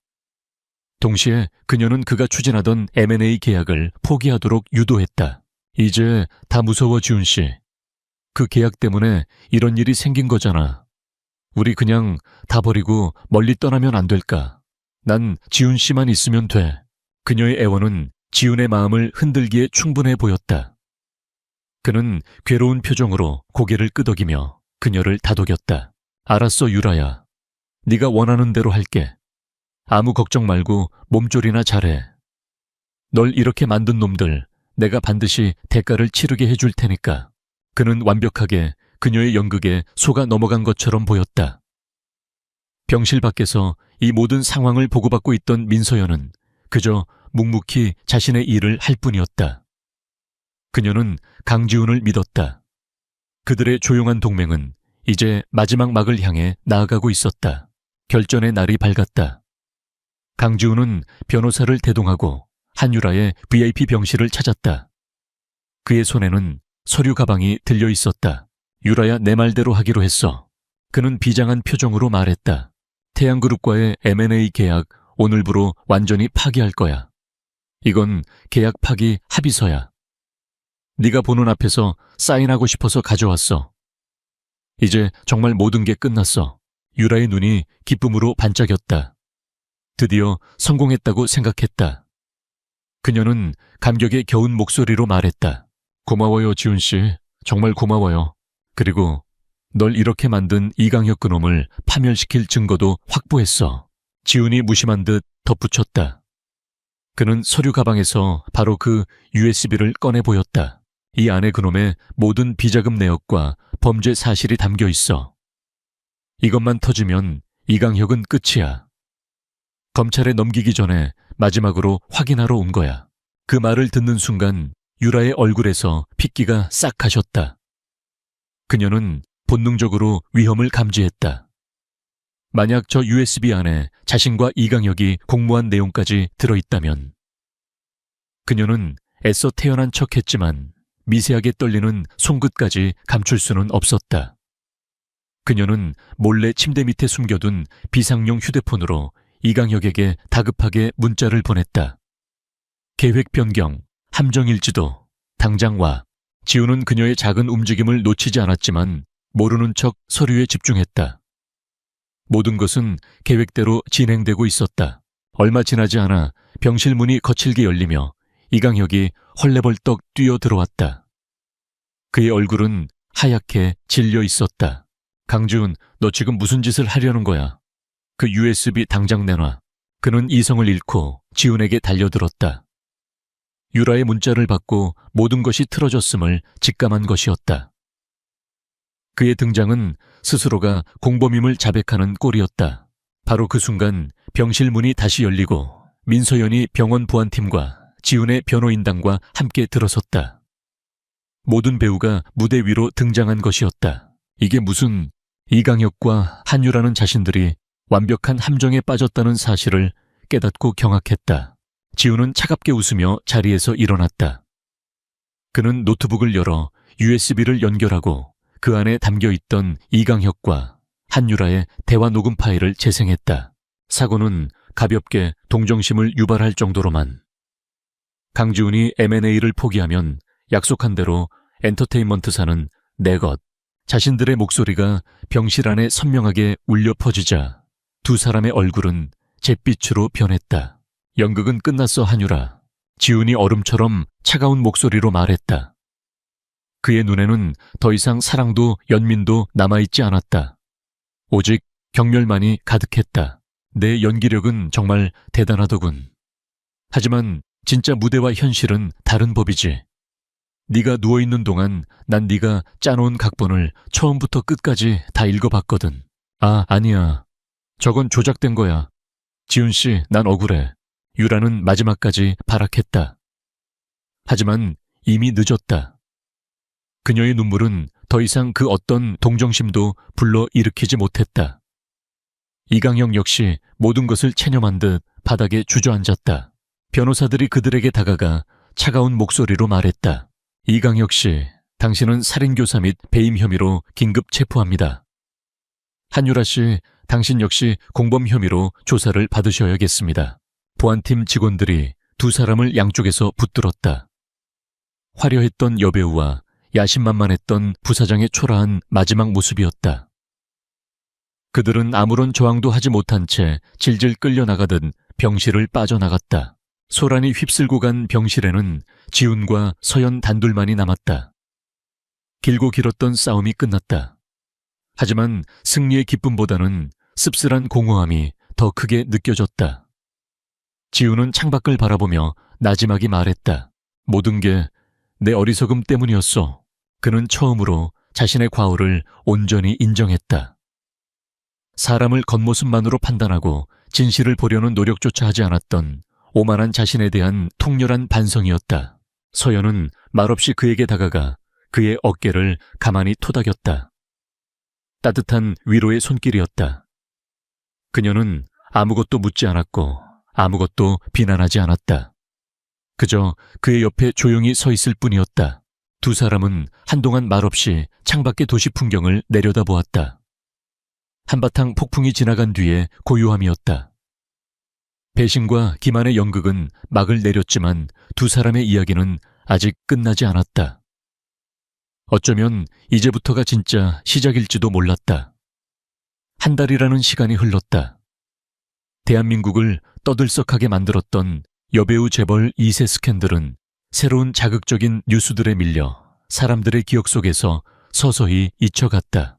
동시에 그녀는 그가 추진하던 M&A 계약을 포기하도록 유도했다. 이제 다 무서워 지훈 씨. 그 계약 때문에 이런 일이 생긴 거잖아. 우리 그냥 다 버리고 멀리 떠나면 안 될까? 난 지훈 씨만 있으면 돼. 그녀의 애원은 지훈의 마음을 흔들기에 충분해 보였다. 그는 괴로운 표정으로 고개를 끄덕이며 그녀를 다독였다. 알았어 유라야. 네가 원하는 대로 할게. 아무 걱정 말고 몸조리나 잘해. 널 이렇게 만든 놈들 내가 반드시 대가를 치르게 해줄 테니까. 그는 완벽하게 그녀의 연극에 속아 넘어간 것처럼 보였다. 병실 밖에서 이 모든 상황을 보고받고 있던 민서연은 그저 묵묵히 자신의 일을 할 뿐이었다. 그녀는 강지훈을 믿었다. 그들의 조용한 동맹은 이제 마지막 막을 향해 나아가고 있었다. 결전의 날이 밝았다. 강지훈은 변호사를 대동하고 한유라의 VIP 병실을 찾았다. 그의 손에는 서류 가방이 들려 있었다. 유라야 내 말대로 하기로 했어. 그는 비장한 표정으로 말했다. 태양그룹과의 M&A 계약 오늘부로 완전히 파기할 거야. 이건 계약 파기 합의서야. 네가 보는 앞에서 사인하고 싶어서 가져왔어. 이제 정말 모든 게 끝났어. 유라의 눈이 기쁨으로 반짝였다. 드디어 성공했다고 생각했다. 그녀는 감격에 겨운 목소리로 말했다. 고마워요 지훈 씨. 정말 고마워요. 그리고 널 이렇게 만든 이강혁 그놈을 파멸시킬 증거도 확보했어. 지훈이 무심한 듯 덧붙였다. 그는 서류 가방에서 바로 그 USB를 꺼내 보였다. 이 안에 그놈의 모든 비자금 내역과 범죄 사실이 담겨 있어. 이것만 터지면 이강혁은 끝이야. 검찰에 넘기기 전에 마지막으로 확인하러 온 거야. 그 말을 듣는 순간 유라의 얼굴에서 핏기가 싹 가셨다. 그녀는 본능적으로 위험을 감지했다. 만약 저 USB 안에 자신과 이강혁이 공모한 내용까지 들어있다면. 그녀는 애써 태어난 척했지만 미세하게 떨리는 손끝까지 감출 수는 없었다. 그녀는 몰래 침대 밑에 숨겨둔 비상용 휴대폰으로 이강혁에게 다급하게 문자를 보냈다. 계획 변경, 함정일지도, 당장 와. 지훈은 그녀의 작은 움직임을 놓치지 않았지만 모르는 척 서류에 집중했다. 모든 것은 계획대로 진행되고 있었다. 얼마 지나지 않아 병실 문이 거칠게 열리며 이강혁이 헐레벌떡 뛰어들어왔다. 그의 얼굴은 하얗게 질려 있었다. 강지훈, 너 지금 무슨 짓을 하려는 거야? 그 USB 당장 내놔. 그는 이성을 잃고 지훈에게 달려들었다. 유라의 문자를 받고 모든 것이 틀어졌음을 직감한 것이었다. 그의 등장은 스스로가 공범임을 자백하는 꼴이었다. 바로 그 순간 병실 문이 다시 열리고 민서연이 병원 보안팀과 지훈의 변호인단과 함께 들어섰다. 모든 배우가 무대 위로 등장한 것이었다. 이게 무슨 이강혁과 한유라는 자신들이 완벽한 함정에 빠졌다는 사실을 깨닫고 경악했다. 지훈은 차갑게 웃으며 자리에서 일어났다. 그는 노트북을 열어 USB를 연결하고 그 안에 담겨있던 이강혁과 한유라의 대화 녹음 파일을 재생했다. 사고는 가볍게 동정심을 유발할 정도로만. 강지훈이 M&A를 포기하면 약속한 대로 엔터테인먼트사는 내 것, 자신들의 목소리가 병실 안에 선명하게 울려 퍼지자 두 사람의 얼굴은 잿빛으로 변했다. 연극은 끝났어, 한유라. 지훈이 얼음처럼 차가운 목소리로 말했다. 그의 눈에는 더 이상 사랑도 연민도 남아있지 않았다. 오직 경멸만이 가득했다. 내 연기력은 정말 대단하더군. 하지만 진짜 무대와 현실은 다른 법이지. 네가 누워있는 동안 난 네가 짜놓은 각본을 처음부터 끝까지 다 읽어봤거든. 아니야. 저건 조작된 거야. 지훈씨, 난 억울해. 유라는 마지막까지 발악했다. 하지만 이미 늦었다. 그녀의 눈물은 더 이상 그 어떤 동정심도 불러일으키지 못했다. 이강혁 역시 모든 것을 체념한 듯 바닥에 주저앉았다. 변호사들이 그들에게 다가가 차가운 목소리로 말했다. 이강혁 씨, 당신은 살인교사 및 배임 혐의로 긴급 체포합니다. 한유라 씨, 당신 역시 공범 혐의로 조사를 받으셔야겠습니다. 보안팀 직원들이 두 사람을 양쪽에서 붙들었다. 화려했던 여배우와 야심만만했던 부사장의 초라한 마지막 모습이었다. 그들은 아무런 저항도 하지 못한 채 질질 끌려나가듯 병실을 빠져나갔다. 소란이 휩쓸고 간 병실에는 지훈과 서연 단둘만이 남았다. 길고 길었던 싸움이 끝났다. 하지만 승리의 기쁨보다는 씁쓸한 공허함이 더 크게 느껴졌다. 지훈은 창밖을 바라보며 나지막이 말했다. 모든 게 내 어리석음 때문이었어. 그는 처음으로 자신의 과오를 온전히 인정했다. 사람을 겉모습만으로 판단하고 진실을 보려는 노력조차 하지 않았던 오만한 자신에 대한 통렬한 반성이었다. 서연은 말없이 그에게 다가가 그의 어깨를 가만히 토닥였다. 따뜻한 위로의 손길이었다. 그녀는 아무것도 묻지 않았고 아무것도 비난하지 않았다. 그저 그의 옆에 조용히 서 있을 뿐이었다. 두 사람은 한동안 말없이 창밖의 도시 풍경을 내려다보았다. 한바탕 폭풍이 지나간 뒤에 고요함이었다. 배신과 기만의 연극은 막을 내렸지만 두 사람의 이야기는 아직 끝나지 않았다. 어쩌면 이제부터가 진짜 시작일지도 몰랐다. 한 달이라는 시간이 흘렀다. 대한민국을 떠들썩하게 만들었던 여배우 재벌 2세 스캔들은 새로운 자극적인 뉴스들에 밀려 사람들의 기억 속에서 서서히 잊혀갔다.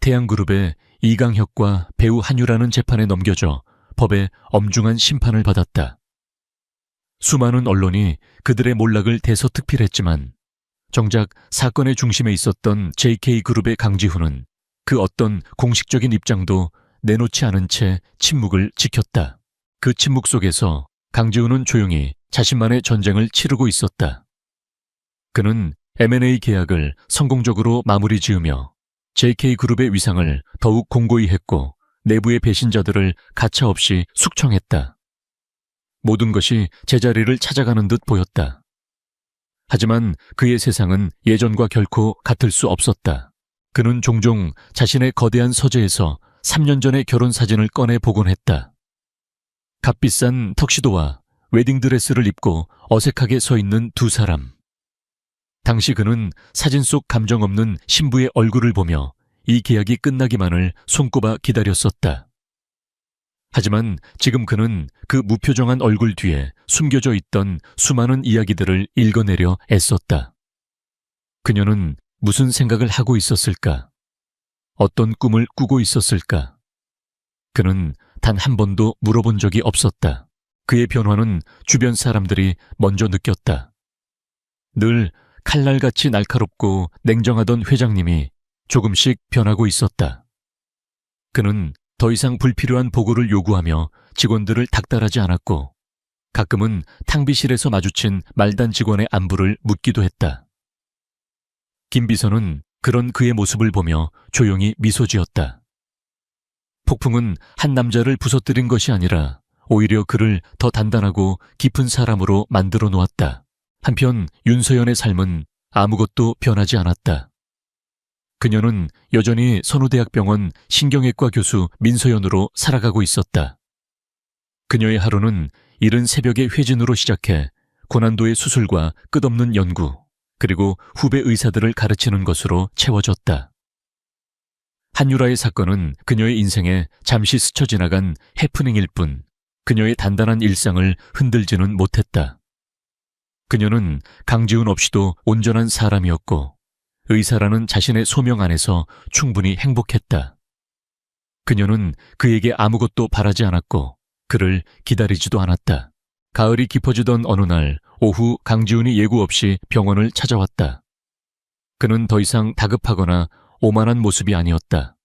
태양그룹의 이강혁과 배우 한유라는 재판에 넘겨져 법의 엄중한 심판을 받았다. 수많은 언론이 그들의 몰락을 대서특필했지만 정작 사건의 중심에 있었던 JK그룹의 강지훈은 그 어떤 공식적인 입장도 내놓지 않은 채 침묵을 지켰다. 그 침묵 속에서 강지훈은 조용히 자신만의 전쟁을 치르고 있었다. 그는 M&A 계약을 성공적으로 마무리 지으며 JK그룹의 위상을 더욱 공고히 했고 내부의 배신자들을 가차없이 숙청했다. 모든 것이 제자리를 찾아가는 듯 보였다. 하지만 그의 세상은 예전과 결코 같을 수 없었다. 그는 종종 자신의 거대한 서재에서 3년 전의 결혼 사진을 꺼내 보곤 했다. 값비싼 턱시도와 웨딩드레스를 입고 어색하게 서 있는 두 사람. 당시 그는 사진 속 감정 없는 신부의 얼굴을 보며 이 계약이 끝나기만을 손꼽아 기다렸었다. 하지만 지금 그는 그 무표정한 얼굴 뒤에 숨겨져 있던 수많은 이야기들을 읽어내려 애썼다. 그녀는 무슨 생각을 하고 있었을까? 어떤 꿈을 꾸고 있었을까? 그는 단 한 번도 물어본 적이 없었다. 그의 변화는 주변 사람들이 먼저 느꼈다. 늘 칼날같이 날카롭고 냉정하던 회장님이 조금씩 변하고 있었다. 그는 더 이상 불필요한 보고를 요구하며 직원들을 닥달하지 않았고 가끔은 탕비실에서 마주친 말단 직원의 안부를 묻기도 했다. 김 비서는 그런 그의 모습을 보며 조용히 미소 지었다. 폭풍은 한 남자를 부서뜨린 것이 아니라 오히려 그를 더 단단하고 깊은 사람으로 만들어 놓았다. 한편 윤서연의 삶은 아무것도 변하지 않았다. 그녀는 여전히 선우대학병원 신경외과 교수 민서연으로 살아가고 있었다. 그녀의 하루는 이른 새벽에 회진으로 시작해 고난도의 수술과 끝없는 연구, 그리고 후배 의사들을 가르치는 것으로 채워졌다. 한유라의 사건은 그녀의 인생에 잠시 스쳐 지나간 해프닝일 뿐 그녀의 단단한 일상을 흔들지는 못했다. 그녀는 강지훈 없이도 온전한 사람이었고 의사라는 자신의 소명 안에서 충분히 행복했다. 그녀는 그에게 아무것도 바라지 않았고 그를 기다리지도 않았다. 가을이 깊어지던 어느 날 오후 강지훈이 예고 없이 병원을 찾아왔다. 그는 더 이상 다급하거나 오만한 모습이 아니었다.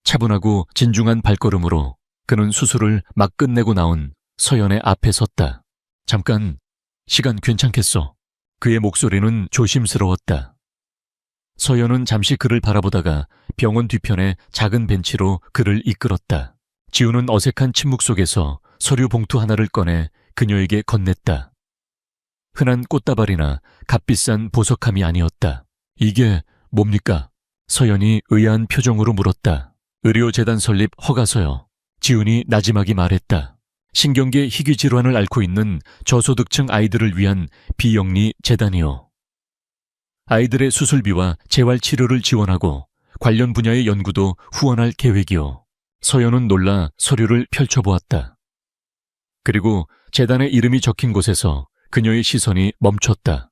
차분하고 진중한 발걸음으로 그는 수술을 막 끝내고 나온 서연의 앞에 섰다. 잠깐, 시간 괜찮겠어? 그의 목소리는 조심스러웠다. 서연은 잠시 그를 바라보다가 병원 뒤편의 작은 벤치로 그를 이끌었다. 지우는 어색한 침묵 속에서 서류 봉투 하나를 꺼내 그녀에게 건넸다. 흔한 꽃다발이나 값비싼 보석함이 아니었다. 이게 뭡니까? 서연이 의아한 표정으로 물었다. 의료재단 설립 허가서요. 지훈이 나지막이 말했다. 신경계 희귀 질환을 앓고 있는 저소득층 아이들을 위한 비영리 재단이요. 아이들의 수술비와 재활치료를 지원하고 관련 분야의 연구도 후원할 계획이요. 서연은 놀라 서류를 펼쳐보았다. 그리고 재단의 이름이 적힌 곳에서 그녀의 시선이 멈췄다.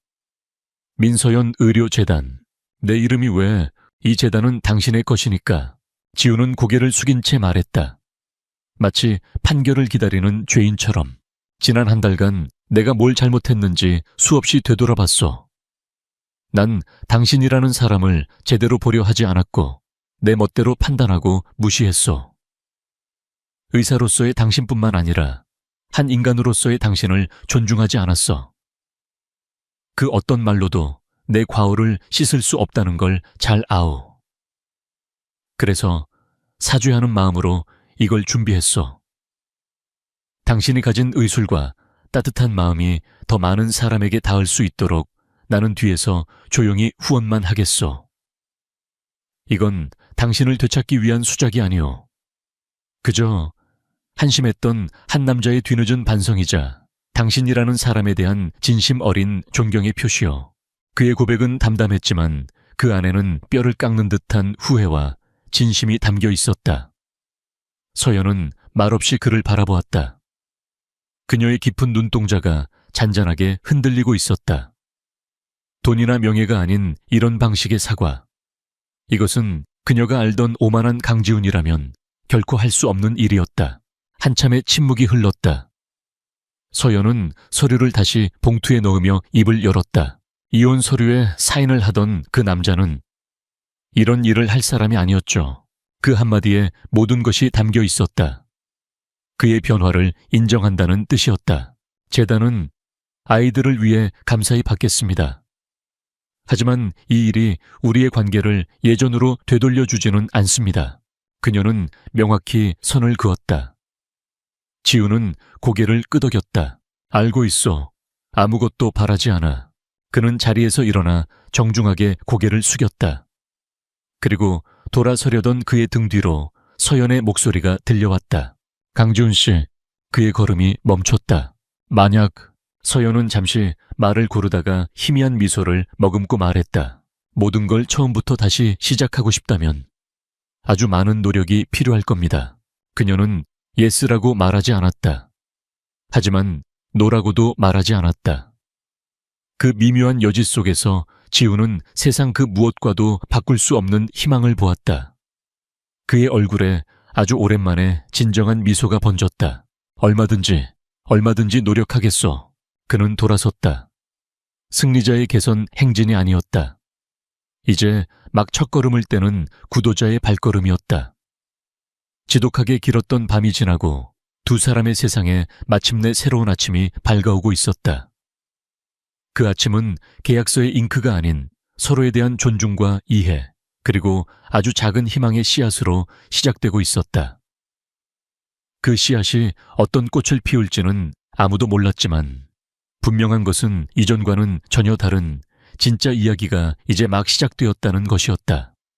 민서연 의료재단. 내 이름이 왜? 이 재단은 당신의 것이니까. 지우는 고개를 숙인 채 말했다. 마치 판결을 기다리는 죄인처럼. 지난 한 달간 내가 뭘 잘못했는지 수없이 되돌아봤어. 난 당신이라는 사람을 제대로 보려 하지 않았고 내 멋대로 판단하고 무시했어. 의사로서의 당신뿐만 아니라 한 인간으로서의 당신을 존중하지 않았어. 그 어떤 말로도 내 과오를 씻을 수 없다는 걸 잘 아오. 그래서 사죄하는 마음으로 이걸 준비했어. 당신이 가진 의술과 따뜻한 마음이 더 많은 사람에게 닿을 수 있도록 나는 뒤에서 조용히 후원만 하겠어. 이건 당신을 되찾기 위한 수작이 아니오. 그저 한심했던 한 남자의 뒤늦은 반성이자 당신이라는 사람에 대한 진심 어린 존경의 표시요. 그의 고백은 담담했지만 그 안에는 뼈를 깎는 듯한 후회와 진심이 담겨 있었다. 서연은 말없이 그를 바라보았다. 그녀의 깊은 눈동자가 잔잔하게 흔들리고 있었다. 돈이나 명예가 아닌 이런 방식의 사과. 이것은 그녀가 알던 오만한 강지훈이라면 결코 할 수 없는 일이었다. 한참의 침묵이 흘렀다. 서연은 서류를 다시 봉투에 넣으며 입을 열었다. 이혼 서류에 사인을 하던 그 남자는 이런 일을 할 사람이 아니었죠. 그 한마디에 모든 것이 담겨 있었다. 그의 변화를 인정한다는 뜻이었다. 재단은 아이들을 위해 감사히 받겠습니다. 하지만 이 일이 우리의 관계를 예전으로 되돌려주지는 않습니다. 그녀는 명확히 선을 그었다. 지우는 고개를 끄덕였다. 알고 있어. 아무것도 바라지 않아. 그는 자리에서 일어나 정중하게 고개를 숙였다. 그리고 돌아서려던 그의 등 뒤로 서연의 목소리가 들려왔다. 강지훈 씨, 그의 걸음이 멈췄다. 만약... 서연은 잠시 말을 고르다가 희미한 미소를 머금고 말했다. 모든 걸 처음부터 다시 시작하고 싶다면 아주 많은 노력이 필요할 겁니다. 그녀는 예스라고 말하지 않았다. 하지만 노라고도 말하지 않았다. 그 미묘한 여지 속에서 지우는 세상 그 무엇과도 바꿀 수 없는 희망을 보았다. 그의 얼굴에 아주 오랜만에 진정한 미소가 번졌다. 얼마든지 얼마든지 노력하겠소. 그는 돌아섰다. 승리자의 개선 행진이 아니었다. 이제 막 첫걸음을 떼는 구도자의 발걸음이었다. 지독하게 길었던 밤이 지나고 두 사람의 세상에 마침내 새로운 아침이 밝아오고 있었다. 그 아침은 계약서의 잉크가 아닌 서로에 대한 존중과 이해, 그리고 아주 작은 희망의 씨앗으로 시작되고 있었다. 그 씨앗이 어떤 꽃을 피울지는 아무도 몰랐지만 분명한 것은 이전과는 전혀 다른 진짜 이야기가 이제 막 시작되었다는 것이었다.